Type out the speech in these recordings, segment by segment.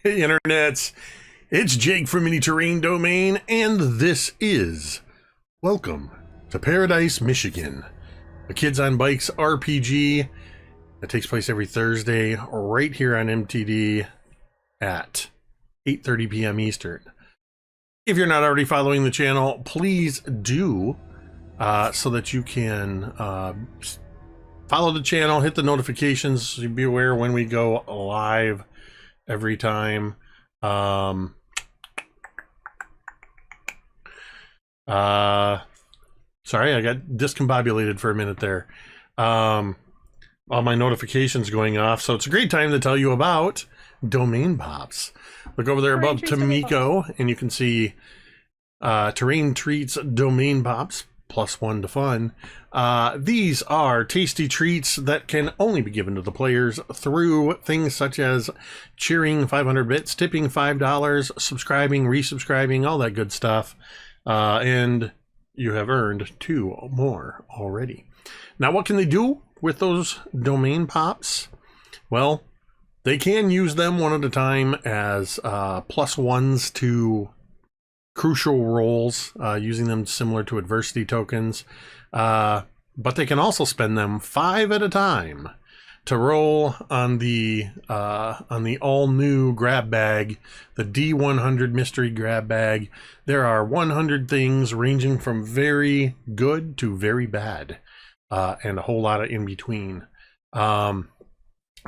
Hey, internets. It's Jake from Mini Terrain Domain, and this is Welcome to Paradise, Michigan, a Kids on Bikes RPG that takes place every Thursday right here on MTD at 8:30 p.m. Eastern. If you're not already following the channel, please do so that you can follow the channel, hit the notifications so you'll be aware when we go live every time. Sorry, I got discombobulated for a minute there. All my notifications going off, so it's a great time to tell you about domain pops. Look over there above Tamiko, and you can see Terrain Treats domain pops, +1 to fun. These are tasty treats that can only be given to the players through things such as cheering 500 bits, tipping $5, subscribing, resubscribing, all that good stuff. And you have earned 2 more already. Now, what can they do with those domain pops? Well, they can use them one at a time as +1s to crucial roles, using them similar to adversity tokens, but they can also spend them 5 at a time to roll on the all-new grab bag, the D100 mystery grab bag. There are 100 things ranging from very good to very bad, and a whole lot of in between.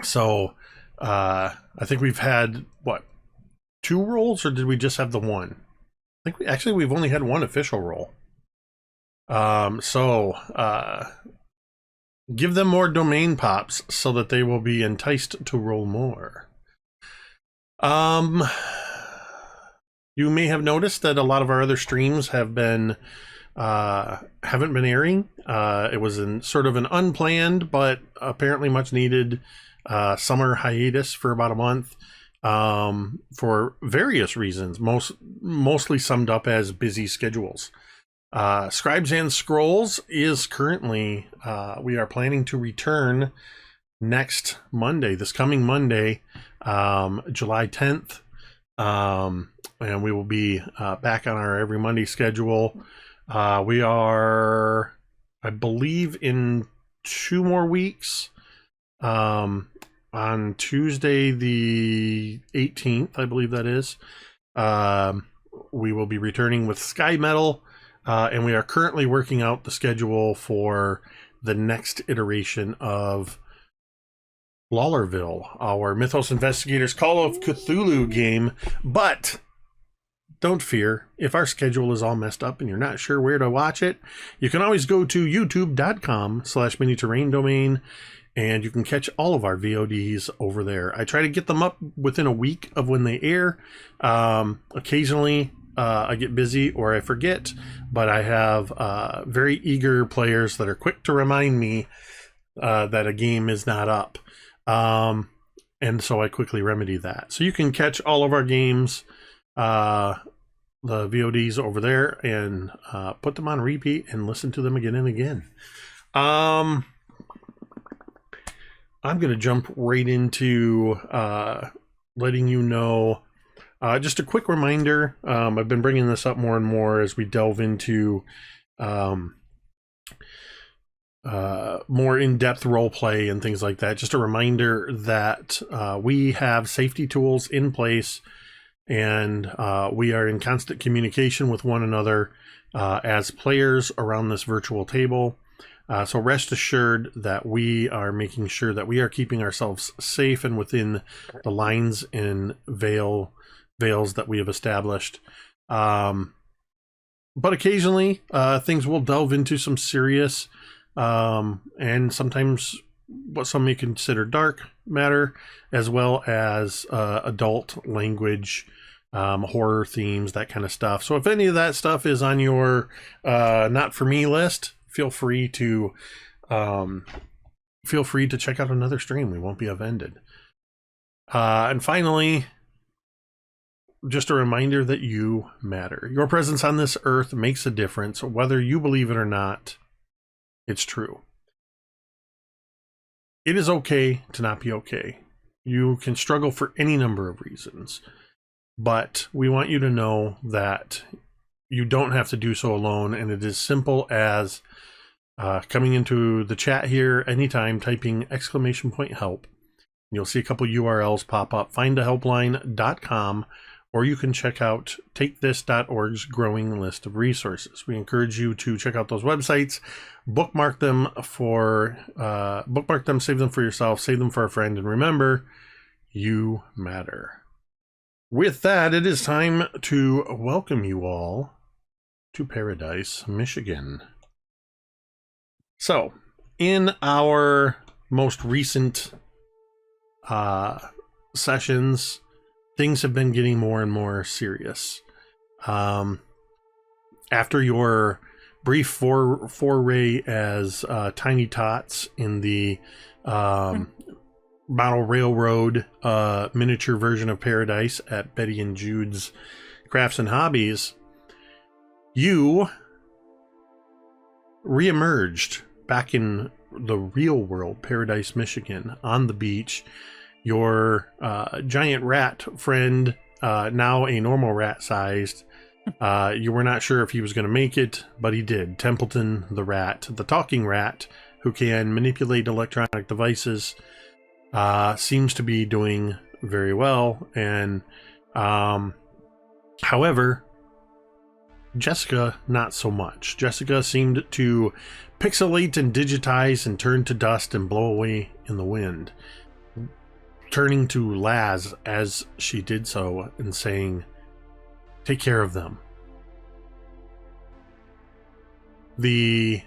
So I think we've had what, 2 rolls, or did we just have the one? I think we've only had 1 official roll. Give them more domain pops so that they will be enticed to roll more. You may have noticed that a lot of our other streams have been haven't been airing. It was in sort of an unplanned but apparently much needed summer hiatus for about a month. For various reasons, mostly summed up as busy schedules. Scribes and Scrolls is currently, we are planning to return next Monday, this coming Monday, July 10th, and we will be back on our every Monday schedule. We are, I believe, in 2 more weeks. On Tuesday the 18th, I believe that is, we will be returning with Sky Metal, and we are currently working out the schedule for the next iteration of Lawlerville, our Mythos Investigators Call of Cthulhu game. But don't fear, if our schedule is all messed up and you're not sure where to watch it, you can always go to youtube.com/miniterraindomain, and you can catch all of our VODs over there. I try to get them up within a week of when they air. Occasionally, I get busy or I forget, but I have very eager players that are quick to remind me that a game is not up. And so I quickly remedy that. So you can catch all of our games, the VODs over there, and put them on repeat and listen to them again and again. I'm going to jump right into letting you know, just a quick reminder. I've been bringing this up more and more as we delve into more in-depth role play and things like that. Just a reminder that we have safety tools in place, and we are in constant communication with one another as players around this virtual table. So rest assured that we are making sure that we are keeping ourselves safe and within the lines and veils that we have established. But occasionally, things will delve into some serious and sometimes what some may consider dark matter, as well as adult language, horror themes, that kind of stuff. So if any of that stuff is on your not for me list, feel free to check out another stream. We won't be offended. And finally, just a reminder that you matter. Your presence on this earth makes a difference, whether you believe it or not. It's true. It is okay to not be okay. You can struggle for any number of reasons, but we want you to know that you don't have to do so alone, and it is simple as coming into the chat here anytime, typing !help. You'll see a couple URLs pop up, findahelpline.com, or you can check out takethis.org's growing list of resources. We encourage you to check out those websites, bookmark them, save them for yourself, save them for a friend, and remember, you matter. With that, it is time to welcome you all to Paradise, Michigan. So, in our most recent sessions, things have been getting more and more serious. After your brief foray as tiny tots in the model railroad miniature version of Paradise at Betty and Jude's Crafts and Hobbies, you reemerged back in the real world, Paradise, Michigan, on the beach. Your giant rat friend, now a normal rat sized, you were not sure if he was going to make it, but he did. Templeton the rat, the talking rat who can manipulate electronic devices, seems to be doing very well. And however, Jessica, not so much. Jessica seemed to pixelate and digitize and turn to dust and blow away in the wind, turning to Laz as she did so and saying, "Take care of them." The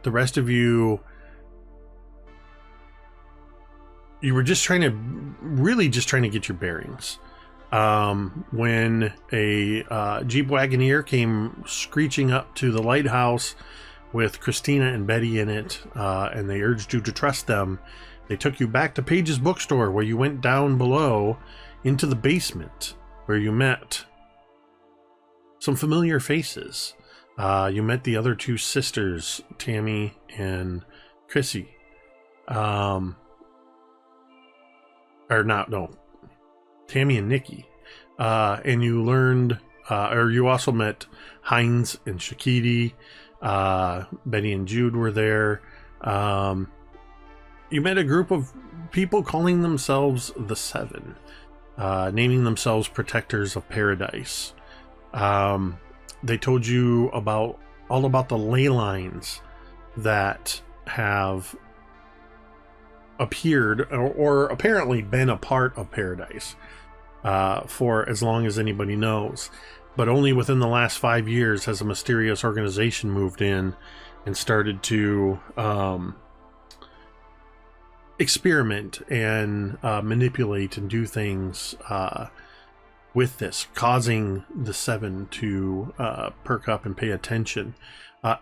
rest of you, you were just trying to get your bearings. When a Jeep Wagoneer came screeching up to the lighthouse with Christina and Betty in it, and they urged you to trust them, they took you back to Page's bookstore, where you went down below into the basement, where you met some familiar faces. You met the other two sisters, Tammy and Chrissy. Tammy and Nikki. And you learned, you also met Heinz and Shakiti. Betty and Jude were there. You met a group of people calling themselves the Seven, naming themselves Protectors of Paradise. They told you all about the ley lines that have appeared or apparently been a part of Paradise for as long as anybody knows. But only within the last 5 years has a mysterious organization moved in and started to experiment and manipulate and do things with this, causing the Seven to perk up and pay attention,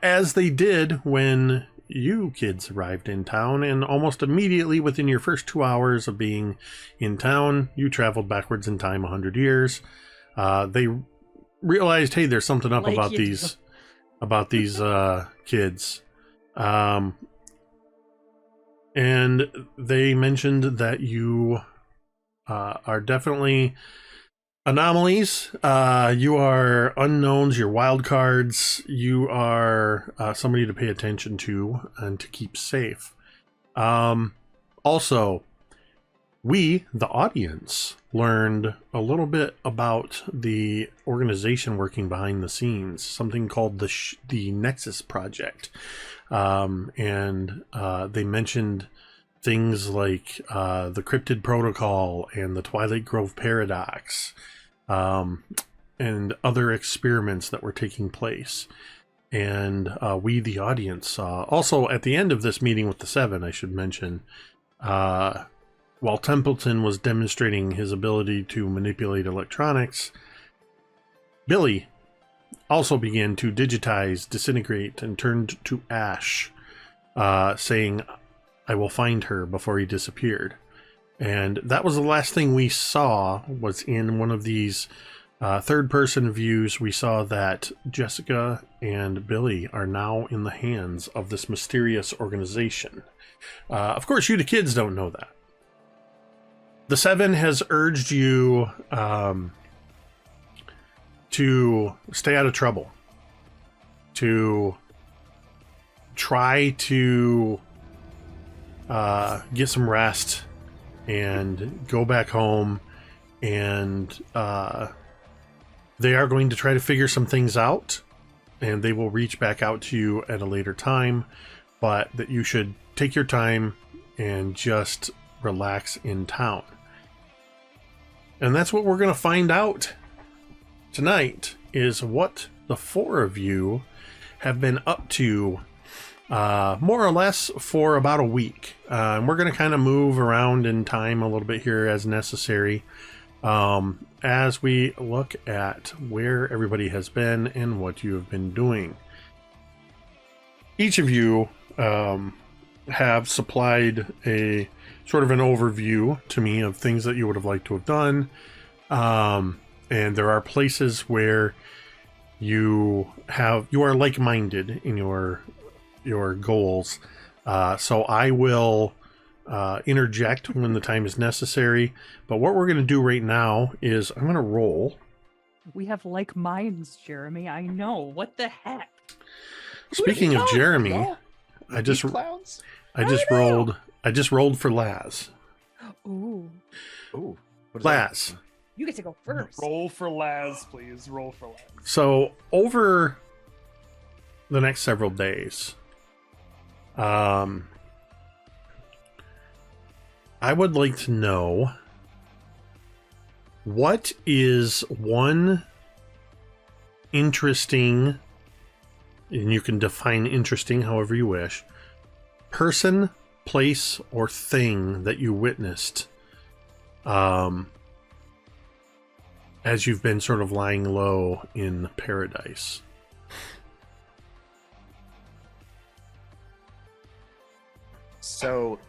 as they did when you kids arrived in town. And almost immediately within your first 2 hours of being in town, you traveled backwards in time 100 years. They realized, hey, there's something up about these kids. And they mentioned that you are definitely anomalies. You are unknowns, you're wild cards. You are somebody to pay attention to and to keep safe. Also, we, the audience, learned a little bit about the organization working behind the scenes, something called the Nexus Project. And they mentioned things like the Cryptid Protocol and the Twilight Grove Paradox, and other experiments that were taking place. And we, the audience, also at the end of this meeting with the Seven, I should mention, while Templeton was demonstrating his ability to manipulate electronics, Billy also began to digitize, disintegrate, and turned to ash, saying, "I will find her," before he disappeared. And that was the last thing we saw, was in one of these third-person views. We saw that Jessica and Billy are now in the hands of this mysterious organization. Of course, you the kids don't know that. The Seven has urged you to stay out of trouble, to try to get some rest and go back home, and they are going to try to figure some things out, and they will reach back out to you at a later time, but that you should take your time and just relax in town. And that's what we're going to find out tonight, is what the four of you have been up to more or less for about a week. And we're going to kind of move around in time a little bit here as necessary, as we look at where everybody has been and what you have been doing. Each of you have supplied a sort of an overview to me of things that you would have liked to have done. And there are places where you are like-minded in your goals. So I will interject when the time is necessary. But what we're going to do right now is I'm going to roll. We have like minds, Jeremy. I know. What the heck? Speaking of Jeremy, I just rolled for Laz. Ooh. Laz. You get to go first. Roll for Laz, please. Roll for Laz. So over the next several days, I would like to know, what is one interesting, and you can define interesting however you wish, person, place, or thing that you witnessed as you've been sort of lying low in Paradise? So,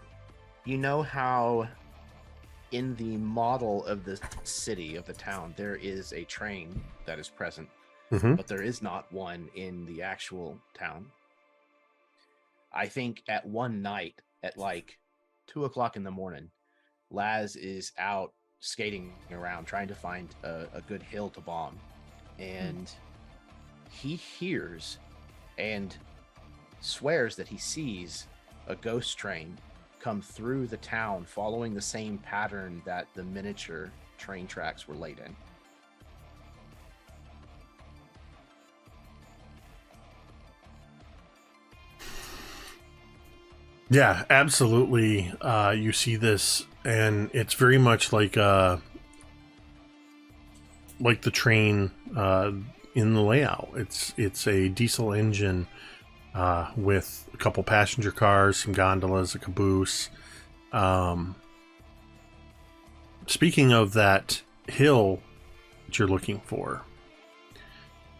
you know how in the model of the city, of the town, there is a train that is present, but there is not one in the actual town. I think at one night at like 2 o'clock in the morning, Laz is out skating around trying to find a good hill to bomb, and he hears and swears that he sees a ghost train come through the town following the same pattern that the miniature train tracks were laid in. Yeah, absolutely. You see this, and it's very much like the train in the layout. It's a diesel engine with a couple passenger cars, some gondolas, a caboose. Speaking of that hill that you're looking for,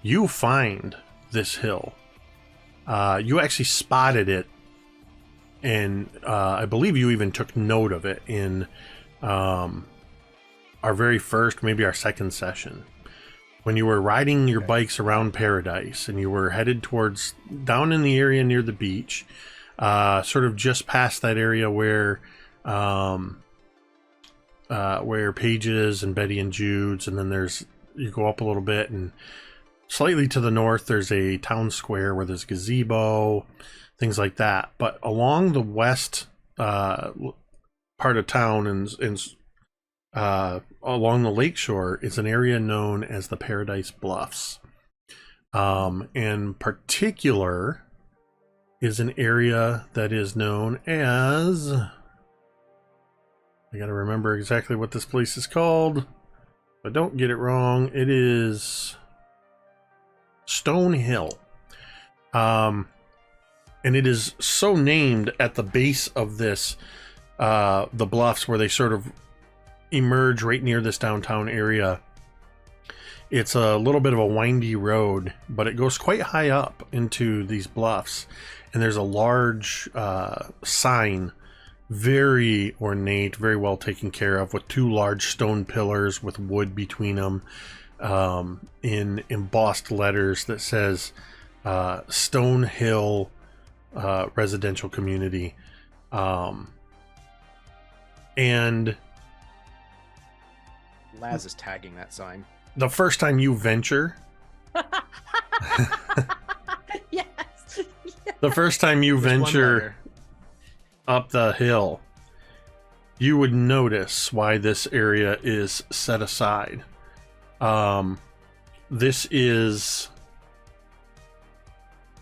you find this hill. You actually spotted it, and I believe you even took note of it in our very first, maybe our second session, when you were riding your bikes around Paradise and you were headed towards down in the area near the beach, sort of just past that area where Paige's and Betty and Jude's, and then you go up a little bit, and slightly to the north there's a town square where there's a gazebo, things like that. But along the west part of town and along the lakeshore is an area known as the Paradise Bluffs. In particular is an area that is known as, I gotta remember exactly what this place is called, but don't get it wrong, it is Stone Hill. And it is so named at the base of this, the bluffs where they sort of emerge right near this downtown area. It's a little bit of a windy road, but it goes quite high up into these bluffs, and there's a large sign, very ornate, very well taken care of, with two large stone pillars with wood between them, in embossed letters that says Stone Hill Residential Community. And Laz is tagging that sign. The first time you venture, Yes. the first time you There's one venture letter. up the hill, you would notice why this area is set aside. This is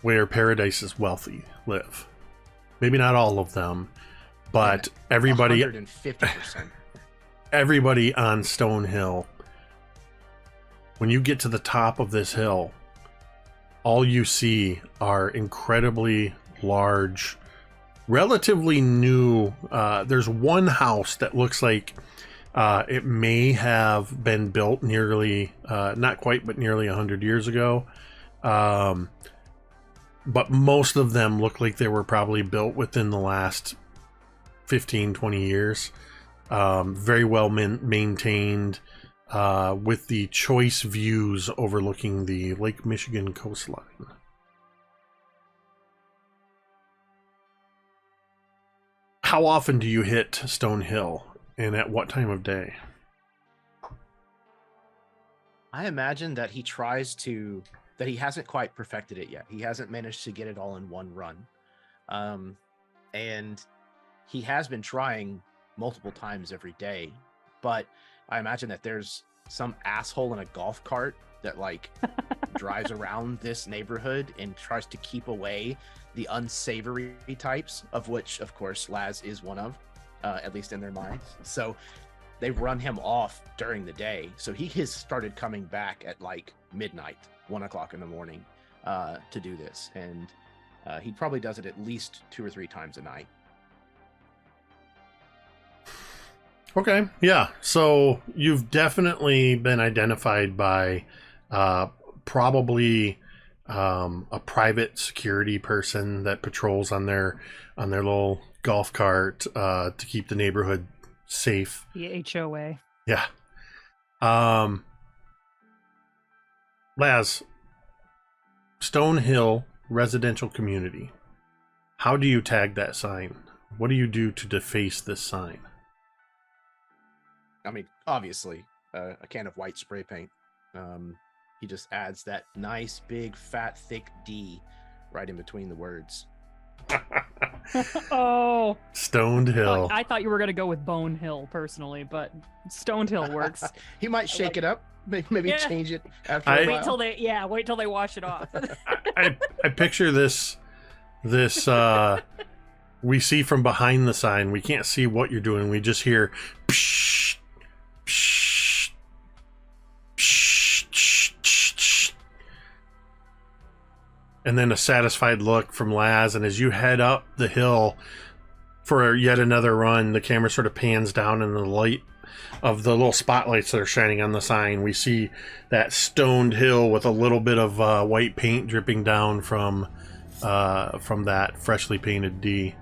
where Paradise's wealthy live. Maybe not all of them, but everybody 150%. everybody on Stonehill, when you get to the top of this hill, all you see are incredibly large, relatively new. There's one house that looks like it may have been built nearly, not quite, but nearly 100 years ago. But most of them look like they were probably built within the last 15, 20 years. Very well maintained, with the choice views overlooking the Lake Michigan coastline. How often do you hit Stonehill, and at what time of day? I imagine that he tries to, that he hasn't quite perfected it yet. He hasn't managed to get it all in one run. And he has been trying multiple times every day, but I imagine that there's some asshole in a golf cart that like drives around this neighborhood and tries to keep away the unsavory types, of which of course Laz is one of, at least in their minds. So they run him off during the day. So he has started coming back at like midnight, 1 o'clock in the morning, to do this. And he probably does it at least 2 or 3 times a night. Okay, yeah. So you've definitely been identified by probably a private security person that patrols on their little golf cart to keep the neighborhood safe. The HOA. Yeah. Laz, Stonehill Residential Community. How do you tag that sign? What do you do to deface this sign? I mean, obviously, a can of white spray paint. He just adds that nice, big, fat, thick D right in between the words. Oh. Stoned Hill. I thought you were going to go with Bone Hill, personally, but Stoned Hill works. He might shake it up, maybe Yeah. change it after a while. Wait till they wash it off. I picture this we see from behind the sign. We can't see what you're doing. We just hear psh, psh, psh, psh, psh, psh. And then a satisfied look from Laz, and as you head up the hill for yet another run, the camera sort of pans down in the light of the little spotlights that are shining on the sign. We see that stoned hill with a little bit of white paint dripping down from that freshly painted D.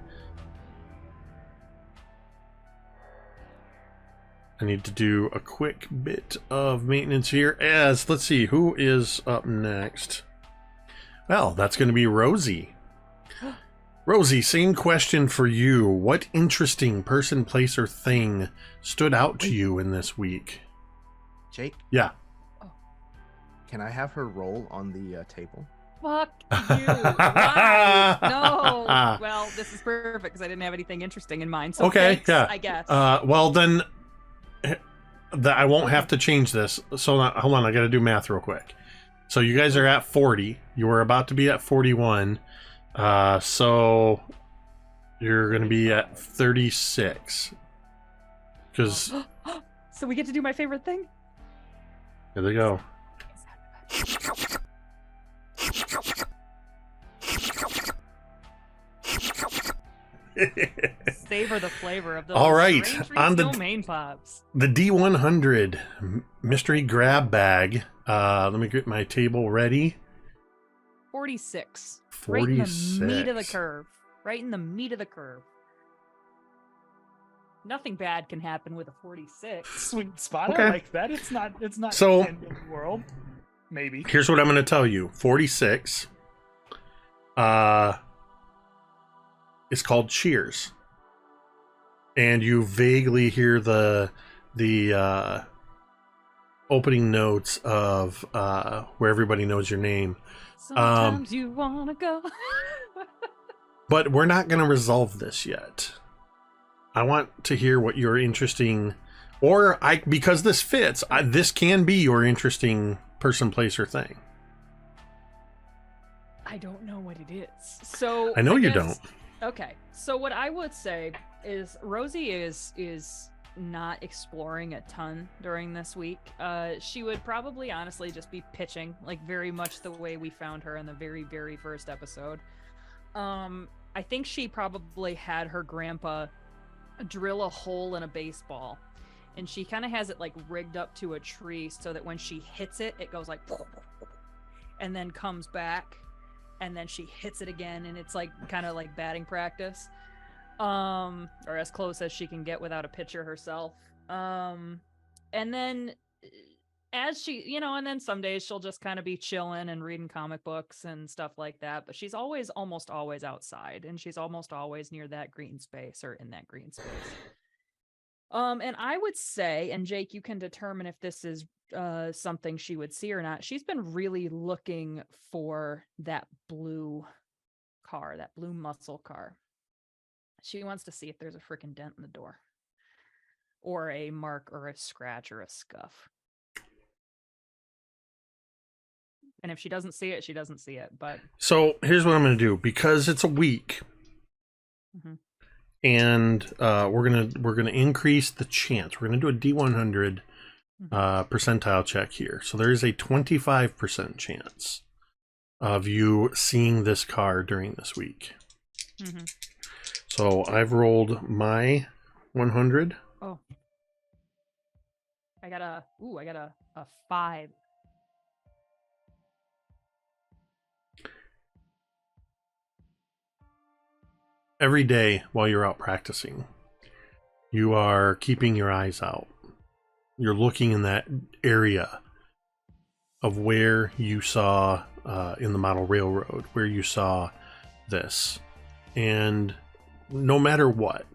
I need to do a quick bit of maintenance here, as let's see who is up next. Well, that's going to be Rosie. Rosie, same question for you. What interesting person, place, or thing stood out to you in this week? Jake, Yeah. can I have her roll on the table? Fuck you. Why? No. Well, this is perfect because I didn't have anything interesting in mind. So Okay, thanks, yeah. I guess. Well, then I won't have to change this. So hold on, I got to do math real quick. So you guys are at 40. You were about to be at 41. So you're going to be at 36. Because So we get to do my favorite thing? here they go. Savor the flavor of those All right, strangely on the- domain pops. The D100 mystery grab bag. Let me get my table ready. 46. 46. Right in the meat of the curve. Right in the meat of the curve. Nothing bad can happen with a 46. Sweet spot. Okay. I like that. It's not So- the end of the world. Maybe. Here's what I'm going to tell you. 46 is called Cheers. And you vaguely hear the opening notes of where everybody knows your name. Sometimes you wanna go. But we're not going to resolve this yet. I want to hear what your interesting, because this fits, this can be your interesting person, place, or thing. I don't know what it is. So I know you guess- don't. Okay, so what I would say is Rosie is not exploring a ton during this week. She would probably honestly just be pitching, like very much the way we found her in the very, very first episode. I think she probably had her grandpa drill a hole in a baseball, and she kind of has it like rigged up to a tree so that when she hits it, it goes like, and then comes back, and then she hits it again, and it's like kind of like batting practice, or as close as she can get without a pitcher herself. And then as she, and then some days she'll just kind of be chilling and reading comic books and stuff like that. But she's almost always outside, and she's almost always near that green space or in that green space. And I would say, and Jake, you can determine if this is something she would see or not. She's been really looking for that blue car, that blue muscle car. She wants to see if there's a freaking dent in the door, or a mark or a scratch or a scuff. And if she doesn't see it, she doesn't see it. But So here's what I'm going to do, because it's a week, and we're gonna increase the chance. We're gonna do a D100 percentile check here. So there is a 25% chance of you seeing this car during this week. So I've rolled my 100. Oh, I got a 5. Every day while you're out practicing, you are keeping your eyes out. You're looking in that area of where you saw in the model railroad, where you saw this. And no matter what,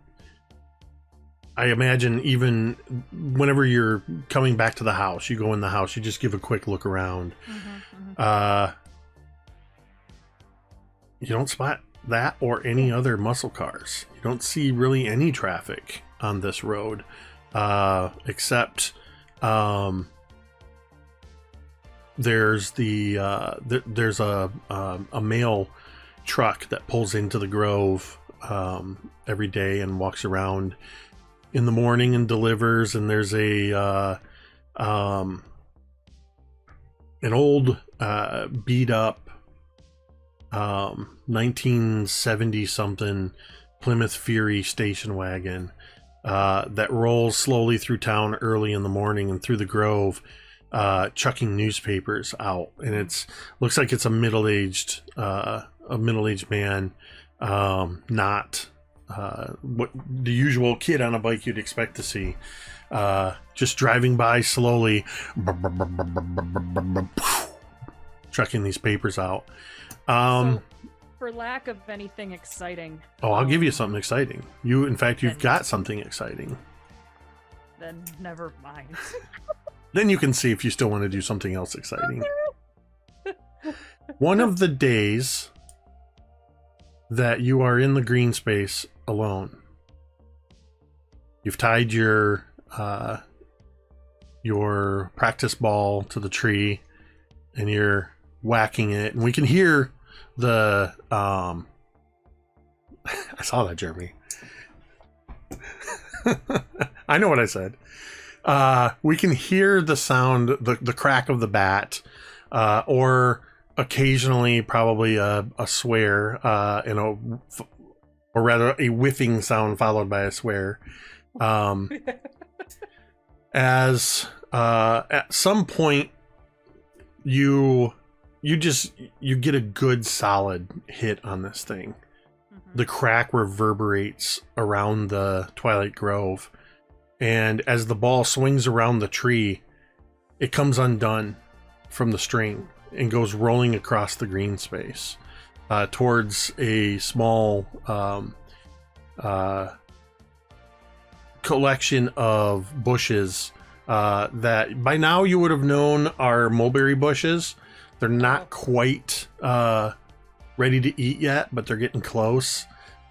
I imagine even whenever you're coming back to the house, you go in the house, you just give a quick look around. You don't spot that or any other muscle cars. You don't see really any traffic on this road, except there's there's a mail truck that pulls into the Grove every day and walks around in the morning and delivers. And there's an old beat up 1970 something Plymouth Fury station wagon that rolls slowly through town early in the morning and through the Grove, chucking newspapers out. And looks like it's a middle-aged man, not what the usual kid on a bike you'd expect to see, just driving by slowly, chucking these papers out. So, for lack of anything exciting, I'll give you something exciting. You've got something exciting. Then never mind. Then you can see if you still want to do something else exciting. One of the days that you are in the green space alone, you've tied your practice ball to the tree and you're whacking it, and we can hear the I saw that, Jeremy. I know what I said. We can hear the sound, the crack of the bat, or occasionally probably a swear, or rather a whiffing sound followed by a swear. As at some point you get a good solid hit on this thing. The crack reverberates around the Twilight Grove, and as the ball swings around the tree, it comes undone from the string and goes rolling across the green space towards a small collection of bushes that by now you would have known are mulberry bushes. They're not quite ready to eat yet, but they're getting close.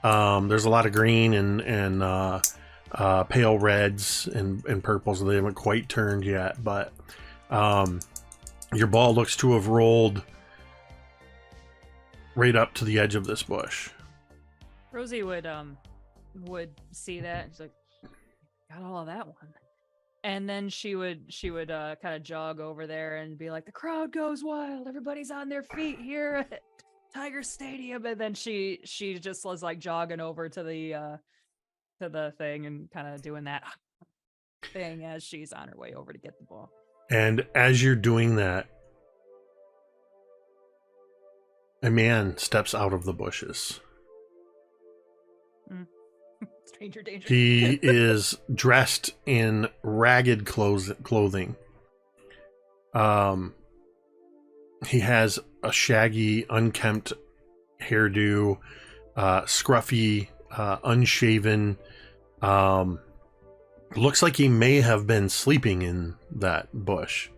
There's a lot of green and pale reds and purples. They haven't quite turned yet, but your ball looks to have rolled right up to the edge of this bush. Rosie would see that. She's like, got all of that one. And then she would kind of jog over there and be like, the crowd goes wild. Everybody's on their feet here at Tiger Stadium. And then she just was like jogging over to the thing and kind of doing that thing as she's on her way over to get the ball. And as you're doing that, a man steps out of the bushes. Stranger danger. He is dressed in ragged clothing. He has a shaggy, unkempt hairdo, scruffy, unshaven. Looks like he may have been sleeping in that bush.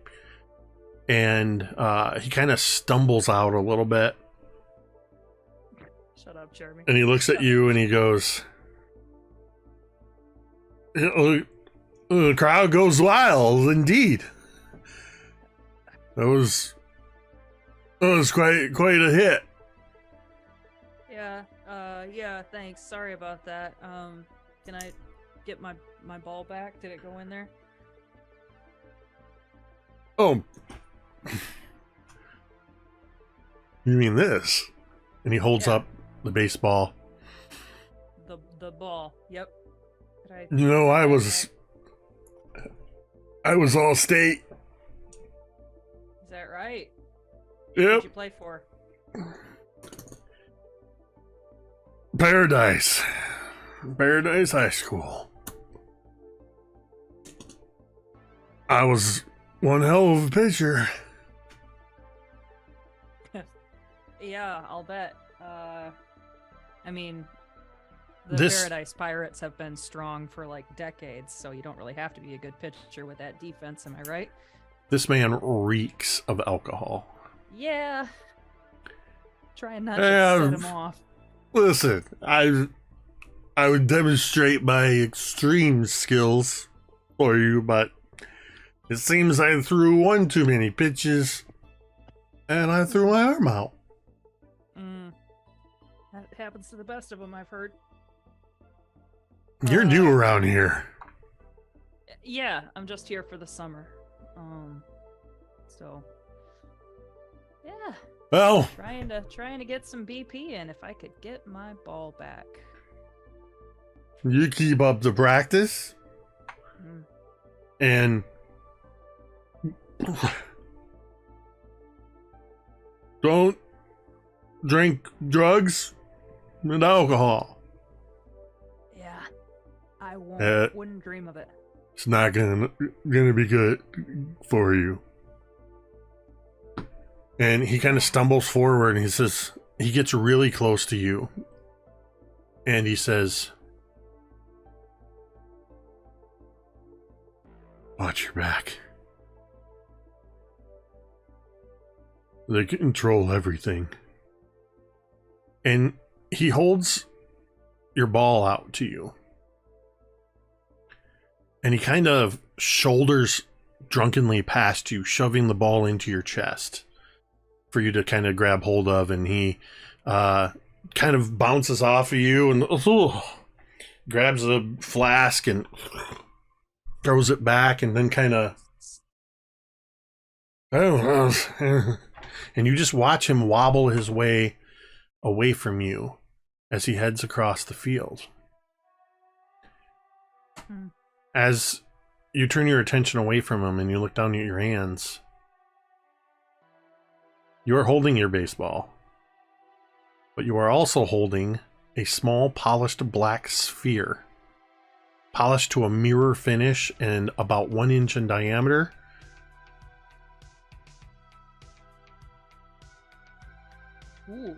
And he kind of stumbles out a little bit. Shut up, Jeremy. And he looks at you and he goes, the crowd goes wild indeed. That was quite a hit. Yeah, thanks. Sorry about that. Can I get my ball back? Did it go in there? Oh. You mean this? And he holds up the baseball. The ball. Yep. You know, I was all state. Is that right? Yep. What'd you play for? Paradise High School. I was one hell of a pitcher. Yeah, I'll bet. I mean, the This- Paradise Pirates have been strong for like decades, so you don't really have to be a good pitcher with that defense, am I right? This man reeks of alcohol. Yeah. Trying not to set him off. Listen, I would demonstrate my extreme skills for you, but it seems I threw one too many pitches, and I threw my arm out. That happens to the best of them, I've heard. You're new around here. Yeah, I'm just here for the summer. So yeah. Well, Trying to get some BP in if I could get my ball back. you keep up the practice, and don't drink drugs and alcohol. Yeah, I wouldn't dream of it. It's not gonna be good for you. And he kind of stumbles forward and he says, he gets really close to you. And he says, watch your back. They control everything. And he holds your ball out to you. And he kind of shoulders drunkenly past you, shoving the ball into your chest for you to kind of grab hold of. And he kind of bounces off of you and grabs a flask and throws it back, and then kind of, and you just watch him wobble his way away from you as he heads across the field. As you turn your attention away from him and you look down at your hands, you are holding your baseball, but you are also holding a small polished black sphere, polished to a mirror finish and about 1 inch in diameter. Ooh.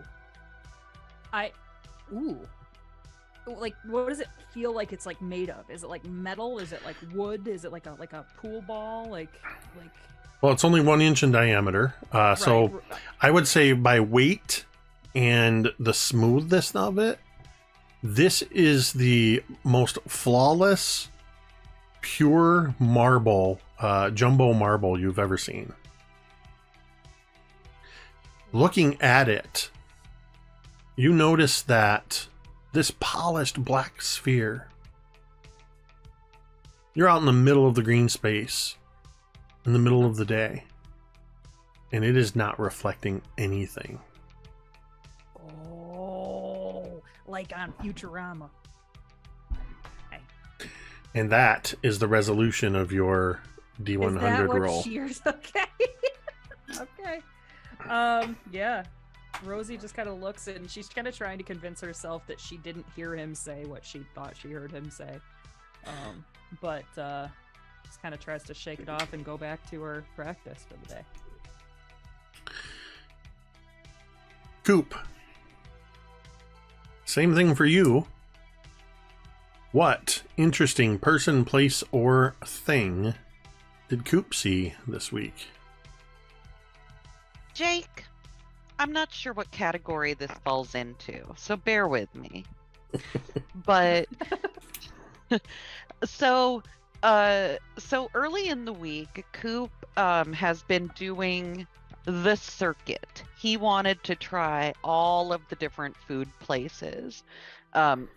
like what does it feel like it's like made of? Is it like metal? Is it like wood? Is it like a pool ball? Like Well, it's only 1 inch in diameter. So right. I would say by weight and the smoothness of it, this is the most flawless, pure marble, jumbo marble you've ever seen. Looking at it, you notice that this polished black sphere, you're out in the middle of the green space, in the middle of the day, and it is not reflecting anything. Oh, like on Futurama. Okay. And that is the resolution of your D100 Is that what roll. Shears? Okay. Okay. Yeah. Rosie just kind of looks and she's kind of trying to convince herself that she didn't hear him say what she thought she heard him say. But just kind of tries to shake it off and go back to her practice for the day. Coop. Same thing for you. What interesting person, place, or thing did Coop see this week? Jake, I'm not sure what category this falls into, so bear with me. But so early in the week, Coop has been doing the circuit. He wanted to try all of the different food places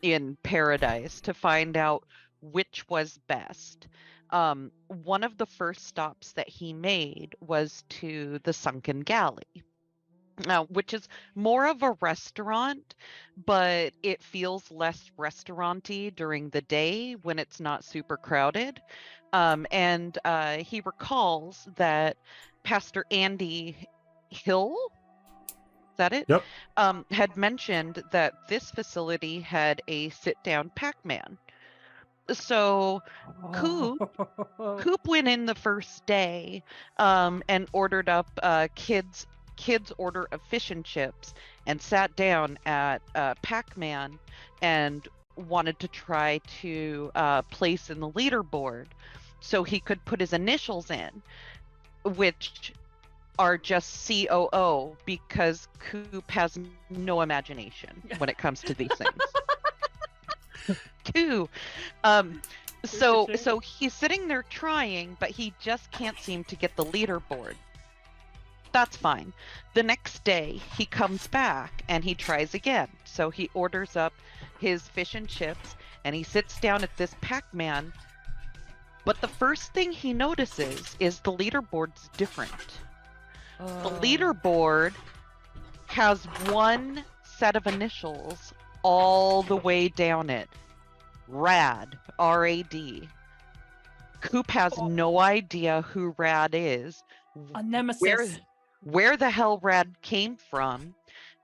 in Paradise to find out which was best. One of the first stops that he made was to the Sunken Galley, which is more of a restaurant, but it feels less restaurant-y during the day when it's not super crowded. And he recalls that Pastor Andy Hill, is that it? Yep. Had mentioned that this facility had a sit-down Pac-Man. So Coop went in the first day and ordered up kids order of fish and chips and sat down at Pac-Man and wanted to try to place in the leaderboard so he could put his initials in, which are just COO, because Coop has no imagination when it comes to these things. Two. So he's sitting there trying, but he just can't seem to get the leaderboard. That's fine. The next day he comes back and he tries again. So he orders up his fish and chips and he sits down at this Pac-Man. But the first thing he notices is the leaderboard's different. The leaderboard has one set of initials all the way down it. Rad, R-A-D. Coop has no idea who Rad is, A nemesis. where the hell Rad came from,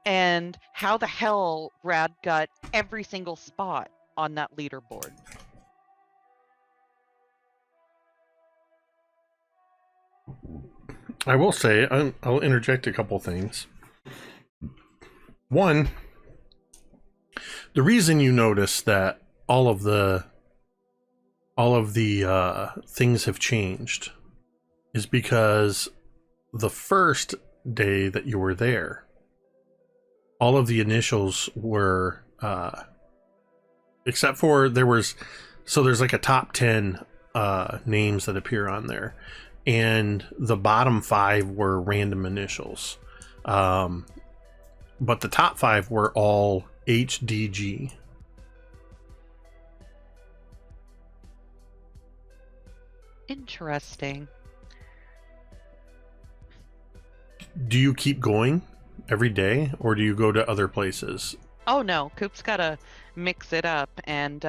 and how the hell Rad got every single spot on that leaderboard. I will say, I'll interject a couple things. One, the reason you notice that all of the things have changed is because the first day that you were there, all of the initials were, except for there's like a top 10 names that appear on there, and the bottom 5 were random initials, but the top 5 were all HDG. Interesting. Do you keep going every day, or do you go to other places? Oh no, Coop's gotta mix it up, and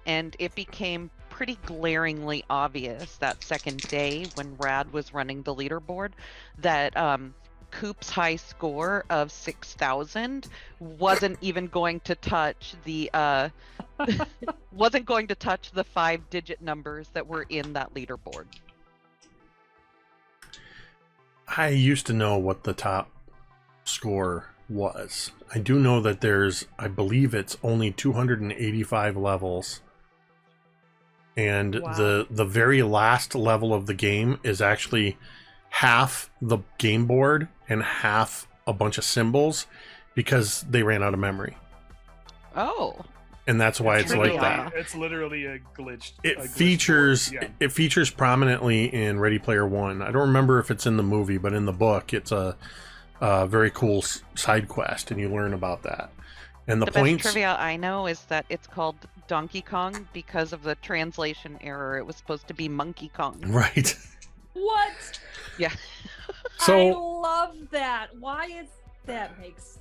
it became pretty glaringly obvious that second day when Rad was running the leaderboard that Coop's high score of 6,000 wasn't even going to touch the 5-digit numbers that were in that leaderboard. I used to know what the top score was. I do know that I believe it's only 285 levels. And Wow. the very last level of the game is actually half the game board and half a bunch of symbols because they ran out of memory. Oh. And that's why it's like trivia. that. It's literally a glitch. It a glitch features board, yeah. it features prominently in Ready Player One. I don't remember if it's in the movie, but in the book, it's a very cool side quest, and you learn about that. And the The points. best trivia I know is that it's called Donkey Kong because of the translation error. It was supposed to be Monkey Kong. Right. What? Yeah. I So, love that. Why is that makes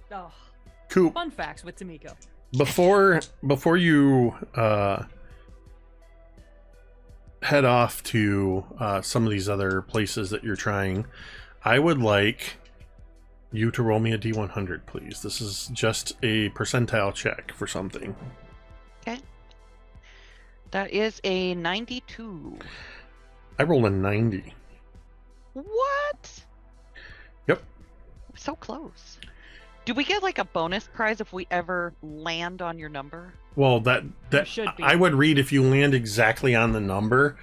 Coop, fun facts with Tamiko. before you head off to some of these other places that you're trying, I would like you to roll me a D100, please. This is just a percentile check for something. That is a 92. I rolled a 90. What? Yep. So close. Do we get like a bonus prize if we ever land on your number? Well, that should be. I would read if you land exactly on the number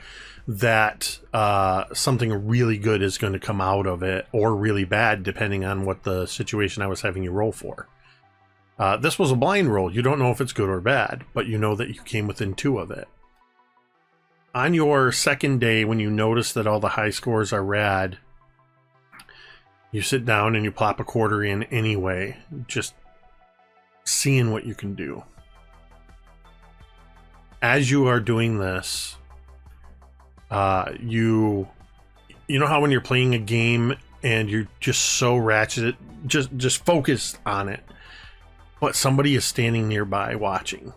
that something really good is going to come out of it, or really bad, depending on what the situation I was having you roll for. This was a blind roll. You don't know if it's good or bad, but you know that you came within 2 of it. On your second day, when you notice that all the high scores are rad, you sit down and you plop a quarter in anyway, just seeing what you can do. As you are doing this, you know how when you're playing a game and you're just so ratchet, just focused on it, but somebody is standing nearby watching,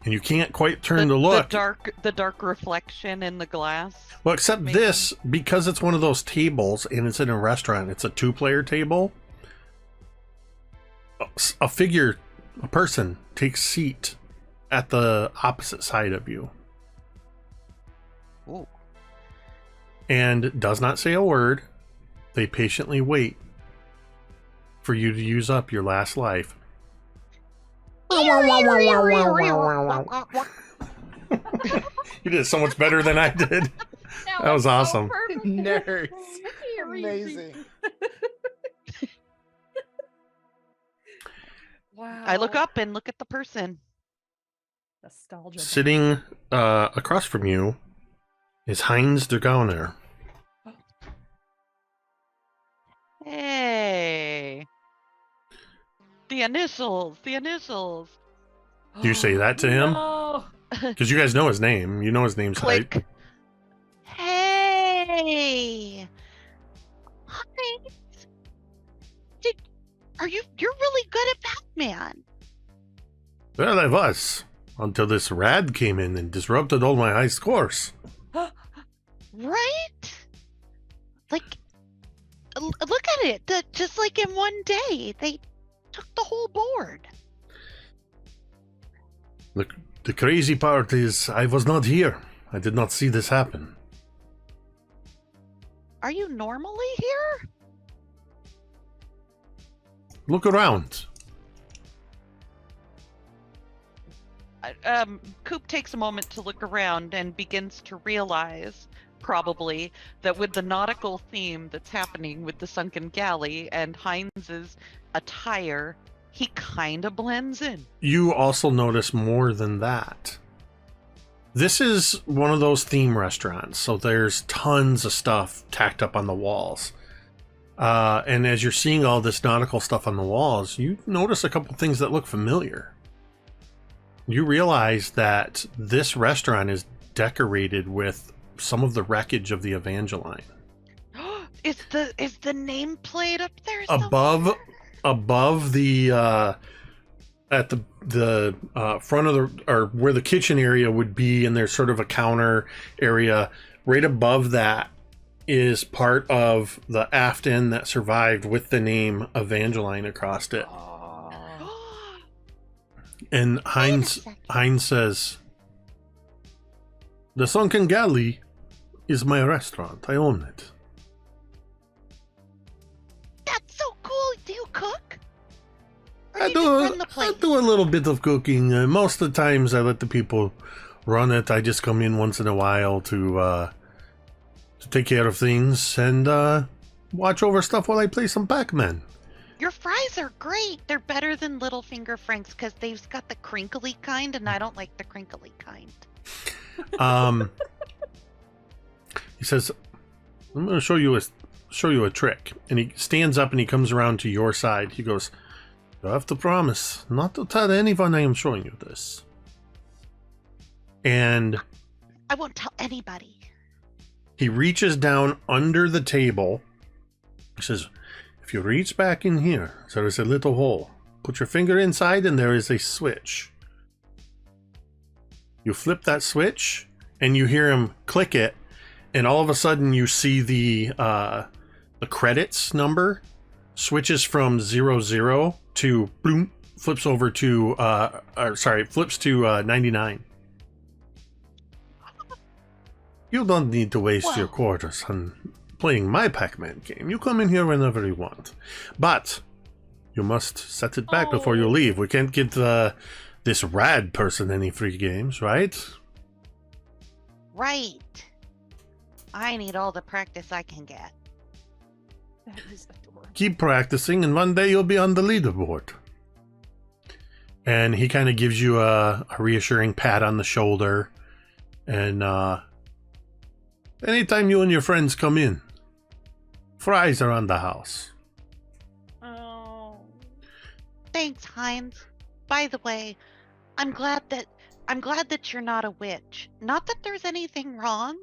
and you can't quite turn to look. The dark reflection in the glass. Well, except maybe. this, because it's one of those tables and it's in a restaurant, it's a 2-player table. A person takes seat at the opposite side of you. Ooh. And does not say a word. They patiently wait for you to use up your last life. You did so much better than I did. That was awesome. Nerds. Amazing. Wow. I look up and look at the person. Nostalgia. Sitting across from you is Heinz de Gauner. Hey. The initials. Do you say that to him? No. Because you guys know his name. You know his name's Heinz. Click. Hey. Hi. You're really good at Batman. Well, I was. Until this rad came in and disrupted all my high scores. Right? Like, look at it. Just like in one day, they took the whole board. The crazy part is I was not here. I did not see this happen. Are you normally here? Look around. Coop takes a moment to look around and begins to realize, probably, that with the nautical theme that's happening with the sunken galley and Heinz's attire, he kind of blends in. You also notice more than that. This is one of those theme restaurants, so there's tons of stuff tacked up on the walls. And as you're seeing all this nautical stuff on the walls, you notice a couple things that look familiar. You realize that this restaurant is decorated with some of the wreckage of the Evangeline. Is the nameplate up there? Above the at the front of the, or where the kitchen area would be, and there's sort of a counter area right above that is part of the aft end that survived with the name Evangeline across it. And Heinz says, "The Sunken Galley is my restaurant. I own it." That's so cool. Do you cook? I you just run the I place. do a little bit of cooking. Most of the times I let the people run it. I just come in once in a while to take care of things and watch over stuff while I play some Pac-Man. Your fries are great. They're better than Little Finger Frank's because they've got the crinkly kind, and I don't like the crinkly kind. He says, "I'm going to show you a trick." And he stands up and he comes around to your side. He goes, "You have to promise not to tell anyone I am showing you this." And I won't tell anybody. he reaches down under the table. He says, "If you reach back in here, there is a little hole. Put your finger inside and there is a switch. You flip that switch and you hear him click it, and all of a sudden you see the credits number switches from 00 to boom, flips over to flips to 99. You don't need to waste your quarters on playing my Pac-Man game. You come in here whenever you want, but you must set it back before you leave. We can't get this rad person any free games, right?" Right. I need all the practice I can get. That is adorable. Keep practicing, and one day you'll be on the leaderboard. And he kind of gives you a reassuring pat on the shoulder. And anytime you and your friends come in, fries are on the house. Oh. Thanks, Heinz. By the way, I'm glad that you're not a witch. Not that there's anything wrong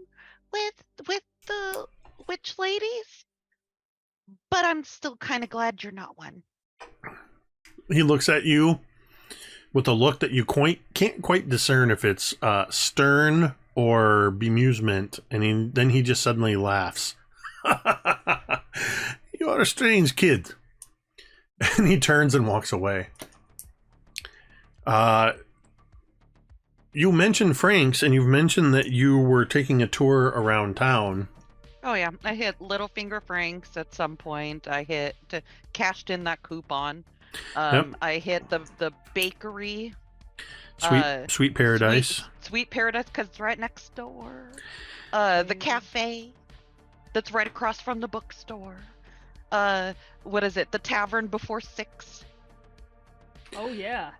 with the witch ladies, but I'm still kind of glad you're not one. He looks at you with a look that you can't quite discern if it's stern or bemusement, and then he just suddenly laughs. "You are a strange kid." And he turns and walks away. You mentioned Frank's, and you've mentioned that you were taking a tour around town. Oh yeah, I hit Little Finger Frank's at some point. I cashed in that coupon. Yep. I hit the bakery. Sweet Paradise. Sweet Paradise, because it's right next door. The cafe that's right across from the bookstore. What is it? The Tavern Before 6. Oh yeah.